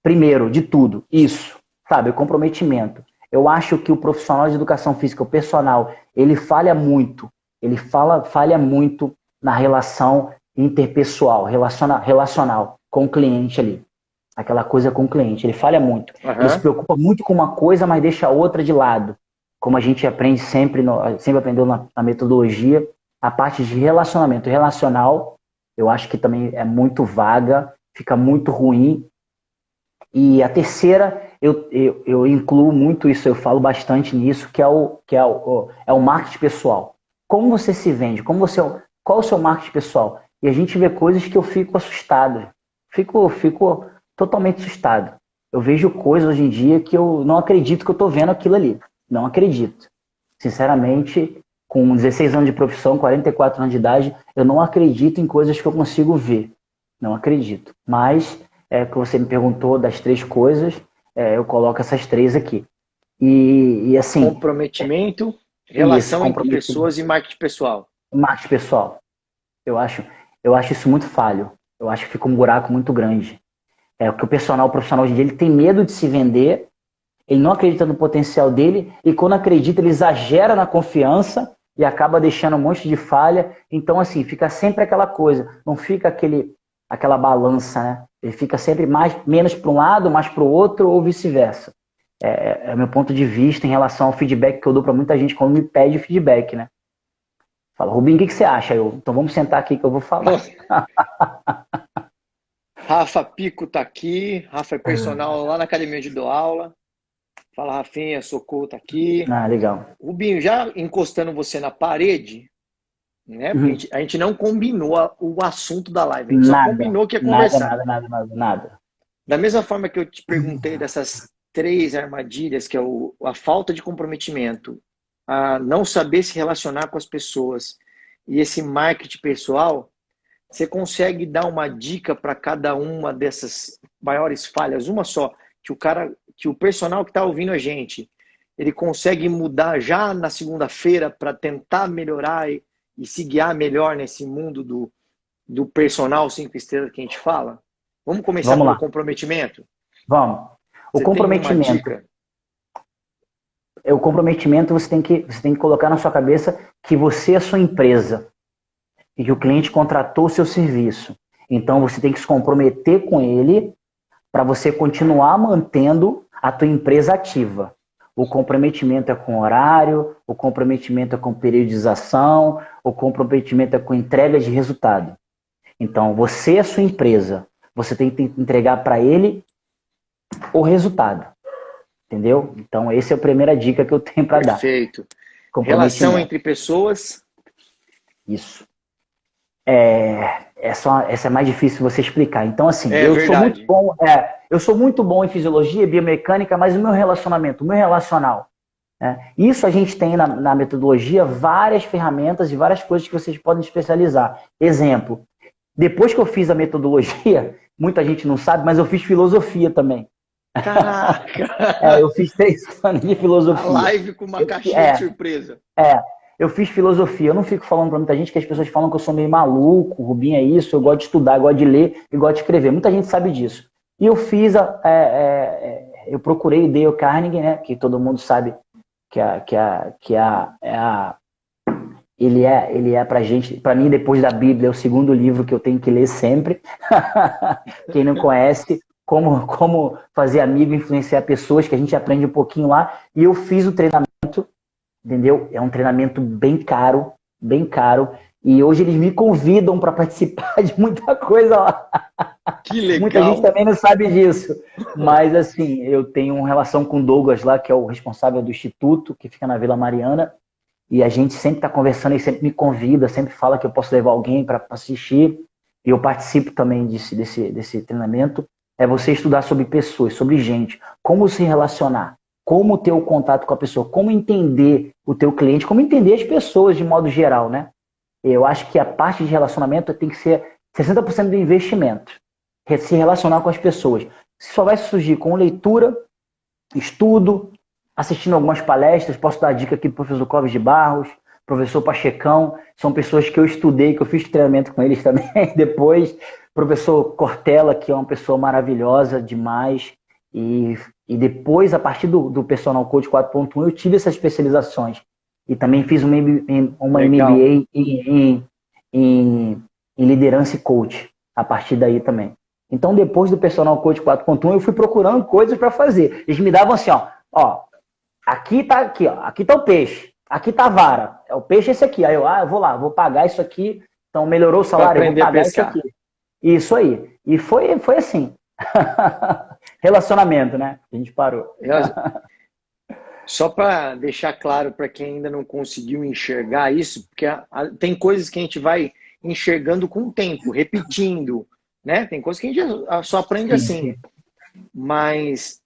Primeiro, de tudo, isso, sabe, o comprometimento. Eu acho que o profissional de educação física, o personal, ele falha muito na relação interpessoal, relacional com o cliente ali. Aquela coisa com o cliente. Ele falha muito. Uhum. Ele se preocupa muito com uma coisa, mas deixa a outra de lado. Como a gente aprende sempre aprendeu na metodologia, a parte de relacionamento relacional, eu acho que também é muito vaga, fica muito ruim. E a terceira, eu incluo muito isso, eu falo bastante nisso, que é o marketing pessoal. Como você se vende? Qual o seu marketing pessoal? E a gente vê coisas que eu fico assustado. Fico totalmente assustado. Eu vejo coisas hoje em dia que eu não acredito que eu estou vendo aquilo ali. Não acredito. Sinceramente, com 16 anos de profissão, 44 anos de idade, eu não acredito em coisas que eu consigo ver. Não acredito. Mas, que você me perguntou das 3 coisas, eu coloco essas 3 aqui. E assim... Comprometimento, relação entre pessoas e marketing pessoal. Marketing pessoal. Eu acho isso muito falho. Eu acho que fica um buraco muito grande. Porque o profissional hoje em dia, ele tem medo de se vender, ele não acredita no potencial dele, e quando acredita, ele exagera na confiança e acaba deixando um monte de falha. Então, assim, fica sempre aquela coisa, não fica aquela balança, né? Ele fica sempre menos para um lado, mais para o outro, ou vice-versa. É o meu ponto de vista em relação ao feedback que eu dou para muita gente quando me pede feedback, né? Fala, Rubinho, o que você acha? Então vamos sentar aqui que eu vou falar. Rafa Pico tá aqui. Rafa é personal lá na academia onde dou aula. Fala, Rafinha, Socorro tá aqui. Ah, legal. Rubinho, já encostando você na parede, né? A gente não combinou o assunto da live. A gente só combinou que ia conversar. Nada. Da mesma forma que eu te perguntei dessas 3 armadilhas, que é a falta de comprometimento, a não saber se relacionar com as pessoas e esse marketing pessoal, você consegue dar uma dica para cada uma dessas maiores falhas? Uma só, que o personal que está ouvindo a gente, ele consegue mudar já na segunda-feira para tentar melhorar e se guiar melhor nesse mundo do personal 5 estrelas que a gente fala? Vamos começar pelo comprometimento? Vamos. O comprometimento. O comprometimento você tem que colocar na sua cabeça que você é a sua empresa e que o cliente contratou o seu serviço. Então você tem que se comprometer com ele para você continuar mantendo a tua empresa ativa. O comprometimento é com horário, o comprometimento é com periodização, o comprometimento é com entrega de resultado. Então você é a sua empresa, você tem que entregar para ele o resultado. Entendeu? Então, essa é a primeira dica que eu tenho para dar. Perfeito. Relação entre pessoas? Isso. Essa é mais difícil você explicar. Então, assim, eu sou muito bom em fisiologia, biomecânica, mas o meu relacionamento, o meu relacional. Isso a gente tem na metodologia várias ferramentas e várias coisas que vocês podem especializar. Exemplo, depois que eu fiz a metodologia, muita gente não sabe, mas eu fiz filosofia também. Caraca! Eu fiz 3 anos de filosofia. A live com uma caixinha de surpresa. Eu fiz filosofia. Eu não fico falando pra muita gente que as pessoas falam que eu sou meio maluco, o Rubinho é isso, eu gosto de estudar, eu gosto de ler e gosto de escrever. Muita gente sabe disso. E eu fiz, eu procurei o Dale Carnegie, né, que todo mundo sabe ele é pra gente, pra mim, depois da Bíblia, é o segundo livro que eu tenho que ler sempre. Quem não conhece, como fazer amigo, influenciar pessoas, que a gente aprende um pouquinho lá. E eu fiz o treinamento, entendeu? É um treinamento bem caro. E hoje eles me convidam para participar de muita coisa lá. Que legal! Muita gente também não sabe disso. Mas, assim, eu tenho uma relação com o Douglas lá, que é o responsável do Instituto, que fica na Vila Mariana. E a gente sempre está conversando, ele sempre me convida, sempre fala que eu posso levar alguém para assistir. E eu participo também desse treinamento. É você estudar sobre pessoas, sobre gente, como se relacionar. como ter o contato com a pessoa, como entender o teu cliente, como entender as pessoas de modo geral, né? Eu acho que a parte de relacionamento tem que ser 60% do investimento. Se relacionar com as pessoas. Só vai surgir com leitura, estudo, assistindo algumas palestras. Posso dar a dica aqui do professor Clóvis de Barros, professor Pachecão. São pessoas que eu estudei, que eu fiz treinamento com eles também depois. Professor Cortella, que é uma pessoa maravilhosa demais. E depois, a partir do Personal Coach 4.1, eu tive essas especializações. E também fiz uma MBA em liderança e coach, a partir daí também. Então, depois do Personal Coach 4.1, eu fui procurando coisas para fazer. Eles me davam assim, ó, aqui tá o peixe, aqui tá a vara, o peixe é esse aqui. Aí eu vou lá, vou pagar isso aqui, então melhorou o salário, eu vou pagar isso aqui. Isso aí. E foi assim. Relacionamento, né? A gente parou. Só para deixar claro para quem ainda não conseguiu enxergar isso, porque tem coisas que a gente vai enxergando com o tempo, repetindo, né? Tem coisas que a gente só aprende assim. Mas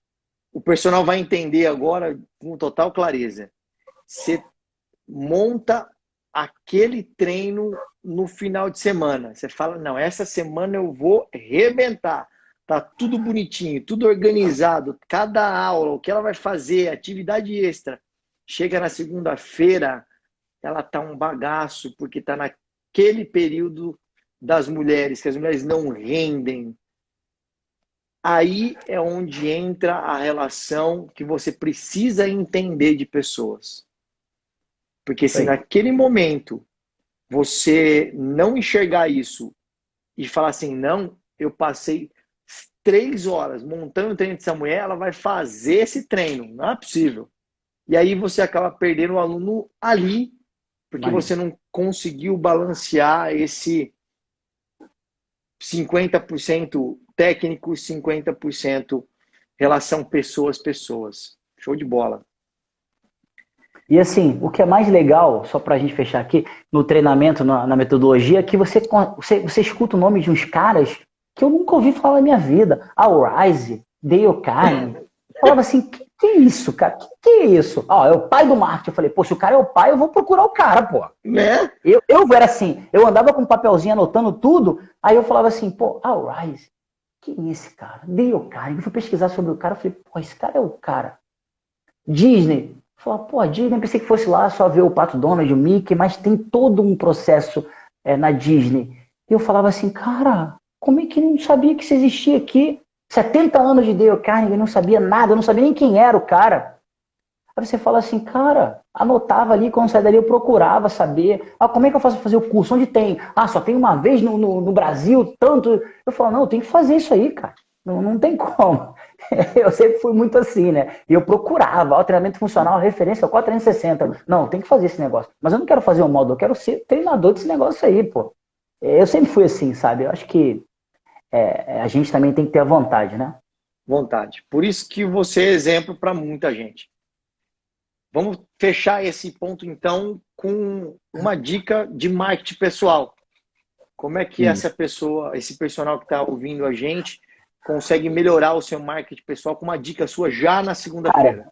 o personal vai entender agora com total clareza. Você monta aquele treino no final de semana. Você fala, não, essa semana eu vou arrebentar. Tá tudo bonitinho, tudo organizado, cada aula, o que ela vai fazer, atividade extra. Chega na segunda-feira, ela tá um bagaço, porque tá naquele período das mulheres, que as mulheres não rendem. Aí é onde entra a relação que você precisa entender de pessoas. Porque se naquele momento você não enxergar isso e falar assim, não, eu passei 3 horas montando o treino dessa mulher, ela vai fazer esse treino. Não é possível. E aí você acaba perdendo o aluno ali, porque você não conseguiu balancear esse 50% técnico e 50% relação pessoas-pessoas. Show de bola. E assim, o que é mais legal, só pra gente fechar aqui, no treinamento, na metodologia, é que você escuta o nome de uns caras que eu nunca ouvi falar na minha vida. Al Rise, Dale Carnegie. Eu falava assim, que é isso, cara? Que é isso? É o pai do marketing. Eu falei, pô, se o cara é o pai, eu vou procurar o cara, pô. Né? Eu era assim, eu andava com um papelzinho anotando tudo, aí eu falava assim, pô, Al Rise, quem é esse cara? Dale Carnegie. Eu fui pesquisar sobre o cara, eu falei, pô, esse cara é o cara. Disney. Eu falava, pô, a Disney, eu pensei que fosse lá só ver o Pato Donald, o Mickey, mas tem todo um processo na Disney. E eu falava assim, cara, como é que eu não sabia que isso existia aqui? 70 anos de Dale Carnegie, eu não sabia nada, eu não sabia nem quem era o cara. Aí você fala assim, cara, anotava ali, quando saía dali eu procurava saber. Como é que eu faço pra fazer o curso? Onde tem? Só tem uma vez no Brasil, tanto. Eu falo, não, eu tenho que fazer isso aí, cara. Não tem como. Eu sempre fui muito assim, né? E eu procurava, treinamento funcional, referência 460. Não, tem que fazer esse negócio. Mas eu não quero fazer um modo, eu quero ser treinador desse negócio aí, pô. Eu sempre fui assim, sabe? Eu acho que a gente também tem que ter a vontade, né? Vontade. Por isso que você é exemplo para muita gente. Vamos fechar esse ponto, então, com uma dica de marketing pessoal. Como é que essa pessoa, esse personal que está ouvindo a gente, consegue melhorar o seu marketing pessoal com uma dica sua já na segunda-feira?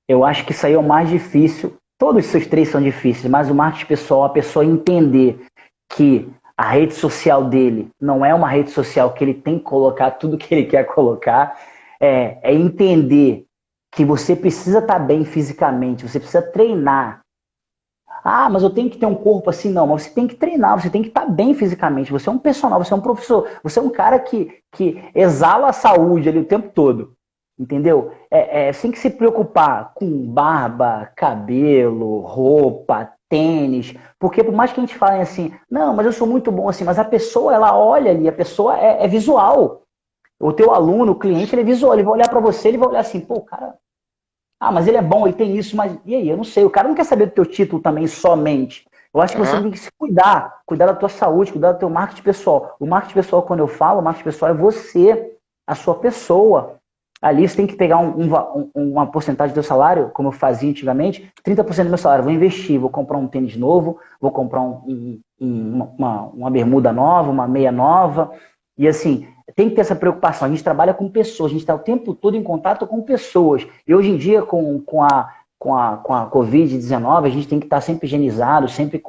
Eu acho que isso aí é o mais difícil. Todos esses 3 são difíceis, mas o marketing pessoal, a pessoa entender que a rede social dele não é uma rede social que ele tem que colocar tudo que ele quer colocar, é entender que você precisa estar bem fisicamente, você precisa treinar. Mas eu tenho que ter um corpo assim, não, mas você tem que treinar, você tem que estar bem fisicamente, você é um personal, você é um professor, você é um cara que exala a saúde ali o tempo todo, entendeu? Você tem que se preocupar com barba, cabelo, roupa, tênis, porque por mais que a gente fale assim, não, mas eu sou muito bom assim, mas a pessoa, ela olha ali, a pessoa é visual. O teu aluno, o cliente, ele é visual, ele vai olhar para você, ele vai olhar assim, pô, cara, mas ele é bom, ele tem isso, mas e aí? Eu não sei, o cara não quer saber do teu título também somente. Eu acho que você tem que se cuidar da tua saúde, cuidar do teu marketing pessoal. O marketing pessoal, quando eu falo, o marketing pessoal é você, a sua pessoa. Ali você tem que pegar uma porcentagem do teu salário, como eu fazia antigamente, 30% do meu salário, vou investir, vou comprar um tênis novo, vou comprar uma bermuda nova, uma meia nova, e assim, tem que ter essa preocupação. A gente trabalha com pessoas, a gente está o tempo todo em contato com pessoas. E hoje em dia, com a Covid-19, a gente tem que estar sempre higienizado, sempre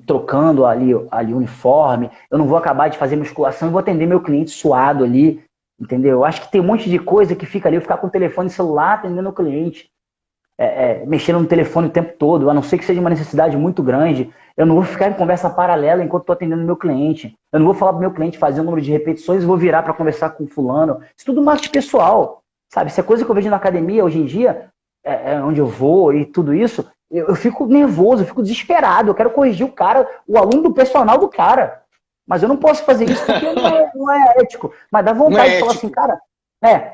trocando ali uniforme. Eu não vou acabar de fazer musculação, eu vou atender meu cliente suado ali, entendeu? Eu acho que tem um monte de coisa que fica ali, eu ficar com o telefone celular atendendo o cliente, mexendo no telefone o tempo todo, a não ser que seja uma necessidade muito grande. Eu não vou ficar em conversa paralela enquanto estou atendendo meu cliente. Eu não vou falar para o meu cliente fazer um número de repetições e vou virar para conversar com fulano. Isso tudo marketing pessoal, sabe? Isso é coisa que eu vejo na academia hoje em dia, onde eu vou e tudo isso, eu fico nervoso, eu fico desesperado. Eu quero corrigir o cara, o aluno do personal do cara. Mas eu não posso fazer isso porque não é ético. Mas dá vontade de falar assim, cara,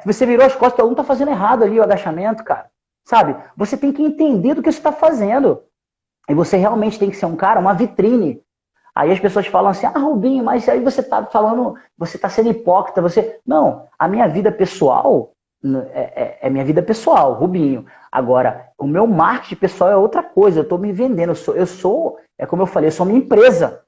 você virou as costas, o aluno tá fazendo errado ali o agachamento, cara. Sabe? Você tem que entender do que você está fazendo. E você realmente tem que ser um cara, uma vitrine. Aí as pessoas falam assim, Rubinho, mas aí você tá falando, você tá sendo hipócrita, Não, a minha vida pessoal é minha vida pessoal, Rubinho. Agora, o meu marketing pessoal é outra coisa, eu tô me vendendo, como eu falei, eu sou uma empresa.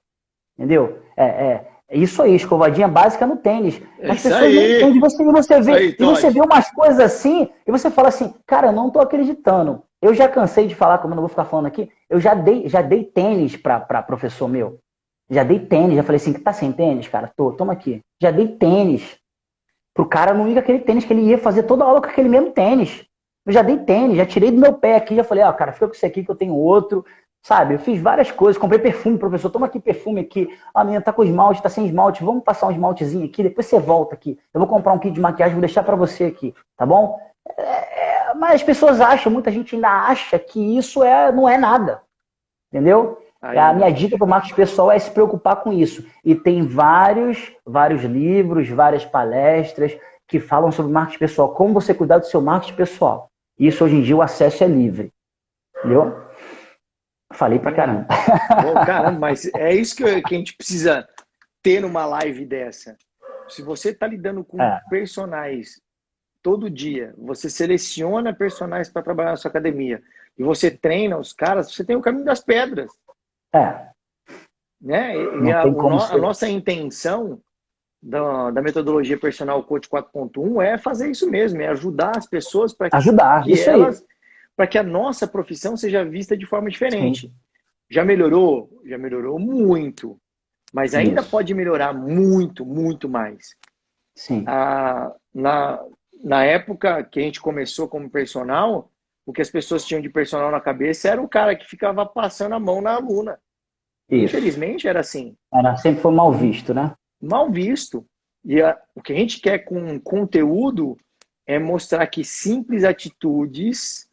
Entendeu? É isso aí, escovadinha básica no tênis. As pessoas não entendem, você vê umas coisas assim, e você fala assim, cara, eu não tô acreditando. Eu já cansei de falar, como eu não vou ficar falando aqui, eu já dei tênis para professor meu. Já dei tênis, já falei assim, tá sem tênis, cara? Toma aqui. Já dei tênis. Pro cara não ir com aquele tênis, que ele ia fazer toda a aula com aquele mesmo tênis. Eu já dei tênis, já tirei do meu pé aqui, já falei, cara, fica com isso aqui que eu tenho outro. Sabe, eu fiz várias coisas, comprei perfume, professor, toma aqui perfume aqui. A menina tá com esmalte, tá sem esmalte, vamos passar um esmaltezinho aqui, depois você volta aqui. Eu vou comprar um kit de maquiagem, vou deixar para você aqui, tá bom? Mas as pessoas acham, muita gente ainda acha que isso não é nada, entendeu? A minha dica para o marketing pessoal é se preocupar com isso. E tem vários livros, várias palestras que falam sobre marketing pessoal, como você cuidar do seu marketing pessoal. Isso hoje em dia o acesso é livre, entendeu? Falei pra caramba. Caramba, mas é isso que a gente precisa ter numa live dessa. Se você está lidando com personagens todo dia, você seleciona personagens para trabalhar na sua academia e você treina os caras, você tem o caminho das pedras. Né? E a nossa intenção da metodologia Personal Coach 4.1 é fazer isso mesmo, é ajudar as pessoas para que a nossa profissão seja vista de forma diferente. Sim. Já melhorou? Já melhorou muito. Mas ainda pode melhorar muito, muito mais. Sim. Na época que a gente começou como personal, o que as pessoas tinham de personal na cabeça era o cara que ficava passando a mão na aluna. Isso. Infelizmente era assim. Sempre foi mal visto, né? Mal visto. E o que a gente quer com conteúdo é mostrar que simples atitudes,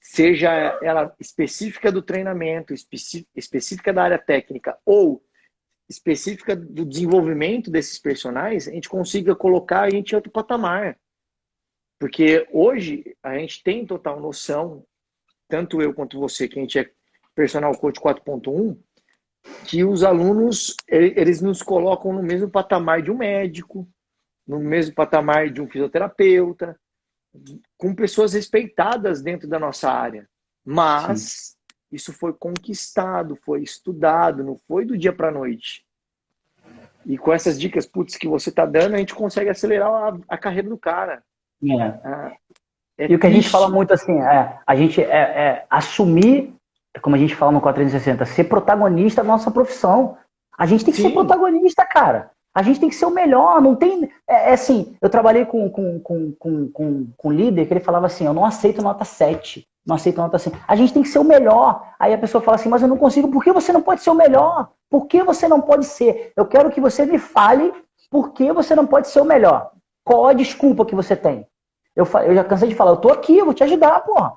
seja ela específica do treinamento, específica da área técnica ou específica do desenvolvimento desses personagens, a gente consiga colocar a gente em outro patamar. Porque hoje a gente tem total noção, tanto eu quanto você, que a gente é Personal Coach 4.1, que os alunos, eles nos colocam no mesmo patamar de um médico, no mesmo patamar de um fisioterapeuta, com pessoas respeitadas dentro da nossa área. Mas isso foi conquistado, foi estudado, não foi do dia para a noite. E com essas dicas que você está dando, a gente consegue acelerar a carreira do cara. E o que a gente fala muito assim, a gente assumir, como a gente fala no 460, ser protagonista da nossa profissão. A gente tem que ser protagonista, cara. A gente tem que ser o melhor, não tem... assim, eu trabalhei com um líder que ele falava assim, eu não aceito nota 7, não aceito nota 100. A gente tem que ser o melhor. Aí a pessoa fala assim, mas eu não consigo, por que você não pode ser o melhor? Por que você não pode ser? Eu quero que você me fale por que você não pode ser o melhor. Qual a desculpa que você tem? Eu já cansei de falar, eu tô aqui, eu vou te ajudar, porra.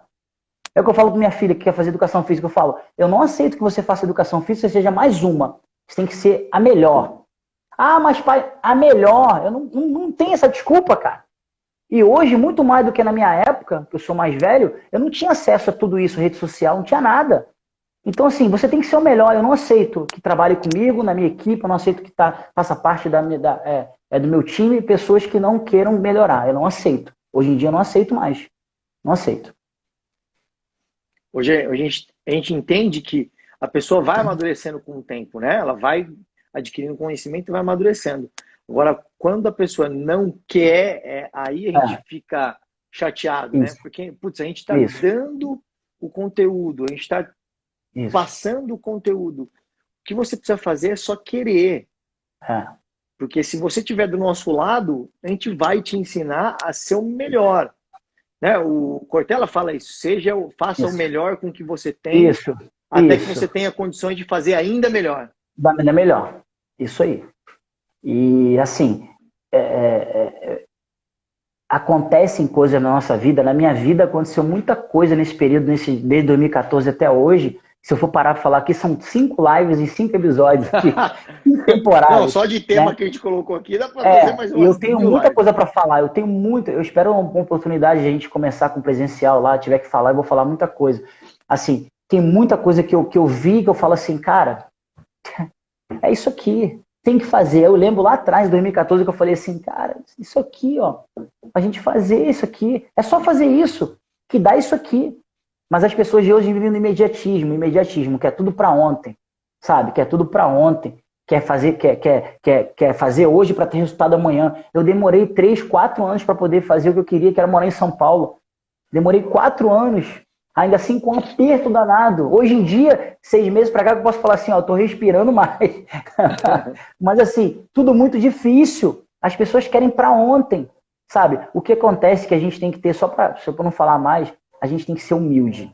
É o que eu falo com minha filha que quer fazer educação física, eu falo, eu não aceito que você faça educação física, você seja mais uma. Você tem que ser a melhor. Mas pai, a melhor, eu não tenho essa desculpa, cara. E hoje, muito mais do que na minha época, que eu sou mais velho, eu não tinha acesso a tudo isso, rede social, não tinha nada. Então, assim, você tem que ser o melhor. Eu não aceito que trabalhe comigo, na minha equipe, eu não aceito que faça parte do meu time, pessoas que não queiram melhorar. Eu não aceito. Hoje em dia eu não aceito mais. Não aceito. Hoje a gente entende que a pessoa vai amadurecendo com o tempo, né? Ela vai adquirindo conhecimento e vai amadurecendo. Agora, quando a pessoa não quer, aí a gente fica chateado, né? Isso, Porque, putz, a gente está isso, dando o conteúdo, a gente está isso. passando o conteúdo. O que você precisa fazer é só querer. É, Porque se você estiver do nosso lado, a gente vai te ensinar a ser o melhor. Né? O Cortella fala isso, faça o isso, melhor com o que você tem, isso, até que você isso. tenha condições de fazer ainda melhor. Da maneira melhor. Isso aí. E, assim, acontecem coisas na nossa vida. Na minha vida aconteceu muita coisa nesse período, desde 2014 até hoje. Se eu for parar para falar aqui, são 5 lives e 5 episódios aqui, 5 Não, temporadas, só de tema né? que a gente colocou aqui, dá para fazer mais E eu umas tenho 1000 muita lives. coisa para falar. Eu espero uma oportunidade de a gente começar com presencial lá, tiver que falar, eu vou falar muita coisa. Assim, tem muita coisa que eu vi que eu falo assim, cara, é isso aqui, tem que fazer. Eu lembro lá atrás, em 2014, que eu falei assim, cara, isso aqui, ó, a gente fazer isso aqui, é só fazer isso, que dá isso aqui. Mas as pessoas de hoje vivem no imediatismo, quer tudo para ontem, sabe? Quer tudo para ontem, quer fazer hoje para ter resultado amanhã. Eu demorei 3, 4 anos para poder fazer o que eu queria, que era morar em São Paulo. Demorei 4 anos, ainda assim com um aperto danado. Hoje em dia, 6 meses para cá, eu posso falar assim, ó, eu tô respirando mais. Mas assim, tudo muito difícil. As pessoas querem para ontem, sabe? O que acontece que a gente tem que ter, só para não falar mais, a gente tem que ser humilde.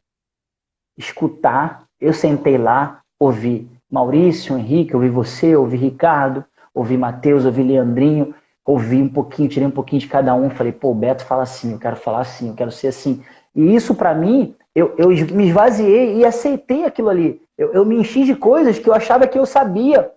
Escutar. Eu sentei lá, ouvi Maurício, Henrique, ouvi você, ouvi Ricardo, ouvi Matheus, ouvi Leandrinho, ouvi um pouquinho, tirei um pouquinho de cada um, falei, pô, o Beto fala assim, eu quero falar assim, eu quero ser assim. E isso para mim, eu me esvaziei e aceitei aquilo ali. Eu me enchi de coisas que eu achava que eu sabia.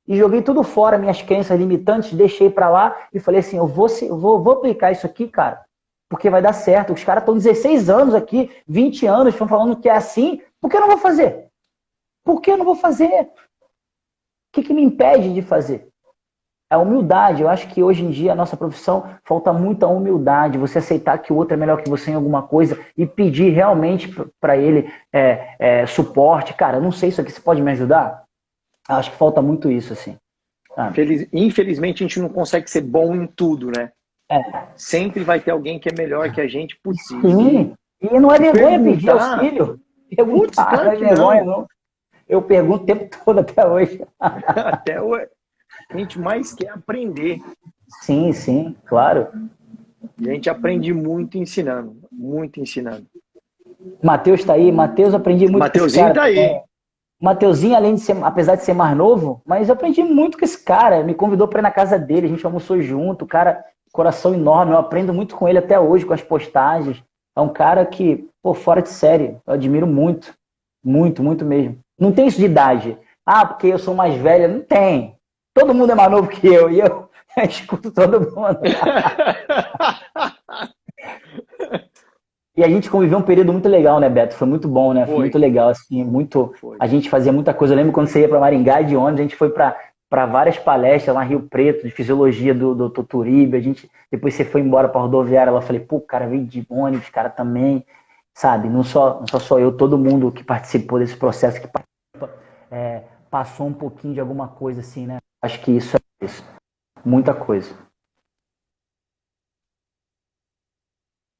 E joguei tudo fora, minhas crenças limitantes, deixei para lá e falei assim, eu vou aplicar isso aqui, cara, porque vai dar certo. Os caras estão 16 anos aqui, 20 anos, estão falando que é assim, por que eu não vou fazer? Por que eu não vou fazer? O que me impede de fazer? A humildade. Eu acho que hoje em dia a nossa profissão falta muita humildade. Você aceitar que o outro é melhor que você em alguma coisa e pedir realmente para ele suporte. Cara, eu não sei isso aqui, você pode me ajudar? Acho que falta muito isso, assim. Infelizmente, a gente não consegue ser bom em tudo, né? É. Sempre vai ter alguém que é melhor que a gente, putz. Sim. E não é vergonha pedir auxílio. Putz, claro não é que vergonha, não. não. Eu pergunto o tempo todo até hoje. Até hoje. A gente mais quer aprender. Sim, sim, claro. E a gente aprende muito ensinando. Muito ensinando. Matheus tá aí. Matheus, aprendi muito com esse Mateuzinho cara. tá aí. Mateuzinho, além de ser, apesar de ser mais novo, mas eu aprendi muito com esse cara. Me convidou para ir na casa dele, a gente almoçou junto. O cara, coração enorme. Eu aprendo muito com ele até hoje, com as postagens. É um cara que, pô, fora de série. Eu admiro muito. Muito, muito mesmo. Não tem isso de idade. Ah, porque eu sou mais velha. Não tem. Todo mundo é mais novo que eu. E eu escuto todo mundo. E a gente conviveu um período muito legal, né, Beto? Foi muito bom, né? Foi muito legal, assim, muito. A gente fazia muita coisa. Eu lembro quando você ia para Maringá de ônibus, a gente foi para várias palestras lá em Rio Preto, de fisiologia do Dr. Turibe. Depois você foi embora para a rodoviária. Ela falei, pô, cara, veio de ônibus, cara também. Sabe? Não só eu, todo mundo que participou desse processo, que passou um pouquinho de alguma coisa, assim, né? Acho que isso é isso. Muita coisa.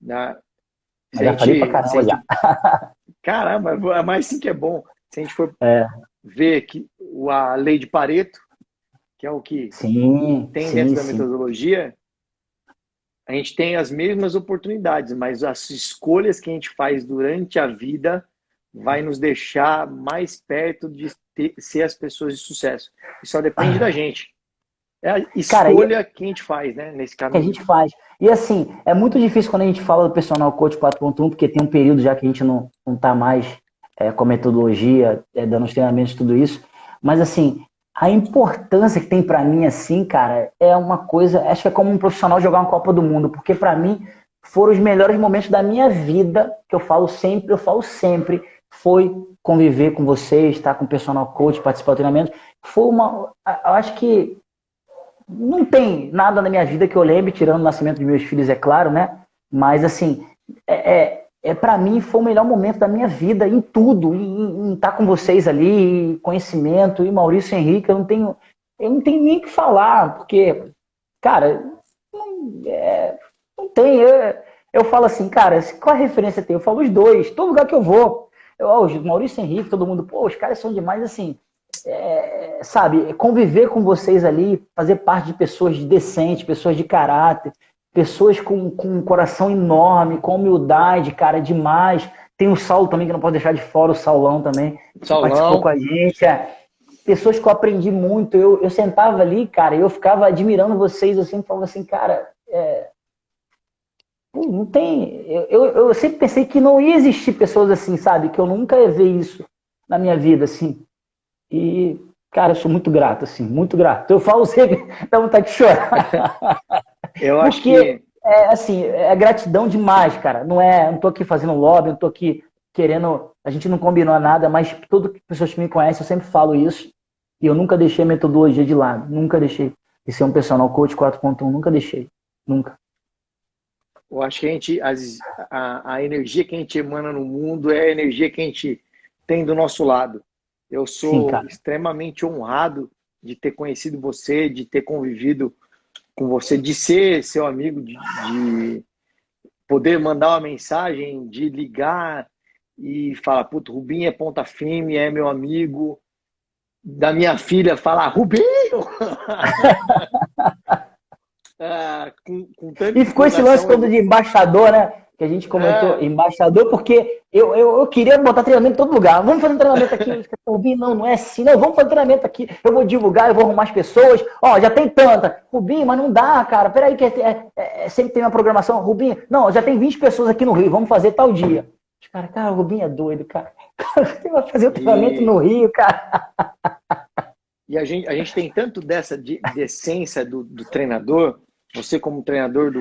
Já falei pra caramba já. Caramba, mas sim que é bom. Se a gente for ver que a lei de Pareto, que é o que tem dentro da metodologia, a gente tem as mesmas oportunidades, mas as escolhas que a gente faz durante a vida vai nos deixar mais perto de ser as pessoas de sucesso. E só depende da gente. É a escolha que a gente faz, né, nesse caminho. Que a gente faz. E assim, é muito difícil quando a gente fala do Personal Coach 4.1, porque tem um período já que a gente não tá mais com a metodologia, dando os treinamentos, tudo isso. Mas assim, a importância que tem pra mim, assim, cara, é uma coisa, acho que é como um profissional jogar uma Copa do Mundo, porque pra mim foram os melhores momentos da minha vida, que eu falo sempre, foi conviver com vocês, estar com o Personal Coach, participar do treinamento. Eu acho que não tem nada na minha vida que eu lembre, tirando o nascimento dos meus filhos, é claro, né? Mas, assim, pra mim foi o melhor momento da minha vida, em tudo, em estar com vocês ali, conhecimento, e Maurício e Henrique, eu não tenho nem o que falar, porque cara, não tem. Eu falo assim, cara, qual a referência tem? Eu falo os dois, todo lugar que eu vou. O Maurício Henrique, todo mundo, pô, os caras são demais, assim, sabe, conviver com vocês ali, fazer parte de pessoas decentes, pessoas de caráter, pessoas com um coração enorme, com humildade, cara, demais. Tem o Saulo também, que não pode deixar de fora, o Saulão também, que participou com a gente. Pessoas que eu aprendi muito. Eu sentava ali, cara, e eu ficava admirando vocês, assim, falava assim, cara, não tem. Eu sempre pensei que não ia existir pessoas assim, sabe? Que eu nunca ia ver isso na minha vida, assim. E, cara, eu sou muito grato, assim, muito grato. Eu falo sempre, dá vontade de chorar. Eu acho Porque, que assim, é gratidão demais, cara. Não tô aqui fazendo lobby, não tô aqui querendo. A gente não combinou nada, mas todas as pessoas que me conhecem, eu sempre falo isso. E eu nunca deixei a metodologia de lado. Nunca deixei. De ser um personal coach 4.1, nunca deixei. Nunca. Eu acho que a energia que a gente emana no mundo é a energia que a gente tem do nosso lado. Eu Sim, sou cara. extremamente honrado de ter conhecido você, de ter convivido com você, de ser seu amigo, de poder mandar uma mensagem, de ligar e falar, puto, Rubinho é ponta firme, é meu amigo. Da minha filha falar, Rubinho! Com tanta E ficou esse lance empolgação. todo de embaixador, né? Que a gente comentou, embaixador, porque eu queria botar treinamento em todo lugar. Vamos fazer um treinamento aqui. Rubinho, não é assim. Não, vamos fazer treinamento aqui. Eu vou divulgar, eu vou arrumar as pessoas. Ó, já tem tanta. Rubinho, mas não dá, cara. Peraí, que sempre tem uma programação. Rubinho, não, já tem 20 pessoas aqui no Rio. Vamos fazer tal dia. Cara, o Rubinho é doido, cara. Você vai fazer o treinamento no Rio, cara. E a gente tem tanto dessa decência do treinador. Você, como treinador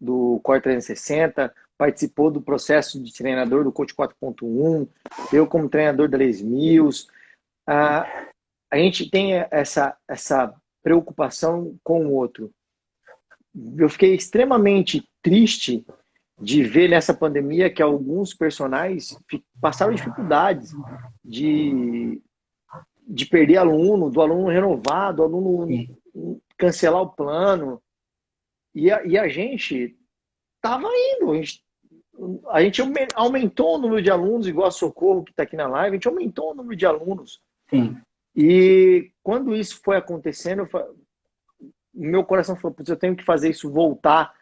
do Core 360, participou do processo de treinador do Coach 4.1, eu, como treinador da Les Mills. A gente tem essa preocupação com o outro. Eu fiquei extremamente triste de ver nessa pandemia que alguns personagens passaram dificuldades de perder aluno, do aluno renovar, do aluno cancelar o plano. E a gente estava indo. A gente aumentou o número de alunos, igual a Socorro, que está aqui na live, a gente aumentou o número de alunos. Sim. E quando isso foi acontecendo, meu coração falou, eu tenho que fazer isso voltar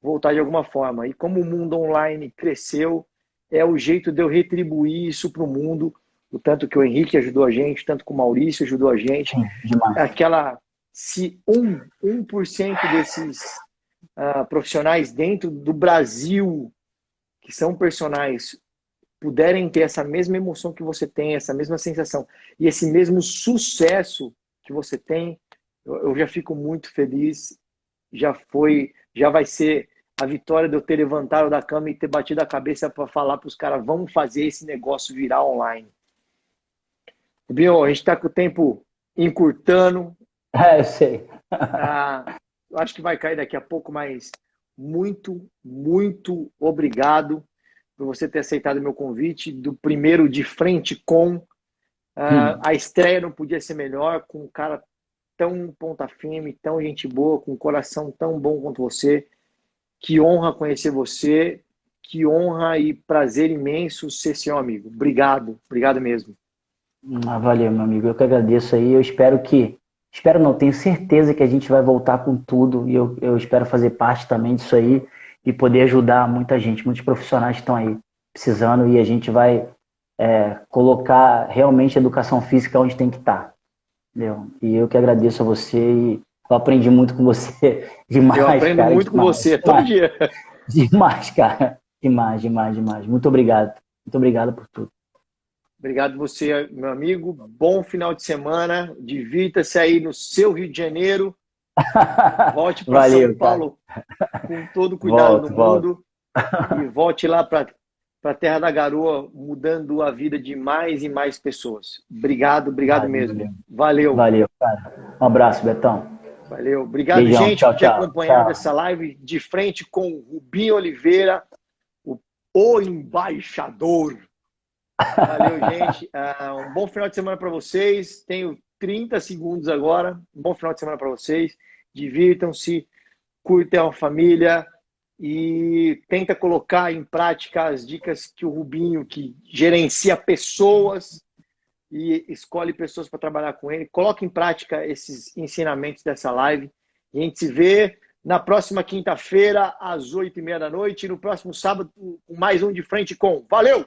de alguma forma. E como o mundo online cresceu, é o jeito de eu retribuir isso para o mundo, o tanto que o Henrique ajudou a gente, tanto que o Maurício ajudou a gente. Sim, demais. Se 1% desses profissionais dentro do Brasil, que são personagens, puderem ter essa mesma emoção que você tem, essa mesma sensação e esse mesmo sucesso que você tem, eu já fico muito feliz. Já vai ser a vitória de eu ter levantado da cama e ter batido a cabeça para falar para os caras, vamos fazer esse negócio virar online. Viu? A gente está com o tempo encurtando. Eu sei. Eu acho que vai cair daqui a pouco, mas muito, muito obrigado por você ter aceitado o meu convite do primeiro De Frente com. A estreia não podia ser melhor, com um cara tão ponta firme, tão gente boa, com um coração tão bom quanto você. Que honra conhecer você, que honra e prazer imenso ser seu amigo. Obrigado, obrigado mesmo. Valeu, meu amigo. Eu que agradeço aí. Eu espero não, tenho certeza que a gente vai voltar com tudo e eu espero fazer parte também disso aí e poder ajudar muita gente, muitos profissionais que estão aí precisando e a gente vai colocar realmente a educação física onde tem que estar. Entendeu? E eu que agradeço a você e eu aprendi muito com você. Demais, cara. Eu aprendo muito com você todo dia. Demais, cara. Demais, demais, demais. Muito obrigado. Muito obrigado por tudo. Obrigado você, meu amigo. Bom final de semana. Divirta-se aí no seu Rio de Janeiro. Volte para São Paulo com todo o cuidado do mundo. E volte lá para a Terra da Garoa, mudando a vida de mais e mais pessoas. Obrigado mesmo. Valeu. Valeu, cara. Um abraço, Betão. Valeu. Obrigado, beijão, gente, por ter acompanhado essa live de frente com o Rubinho Oliveira, o embaixador. Valeu, gente. Um bom final de semana para vocês. Tenho 30 segundos agora. Um bom final de semana para vocês. divirtam-se, curtem a família e tenta colocar em prática as dicas que o Rubinho, que gerencia pessoas e escolhe pessoas para trabalhar com ele, coloca em prática esses ensinamentos dessa live. A gente se vê na próxima quinta-feira, às 8h30 da noite, e no próximo sábado, com mais um De Frente Com. Valeu!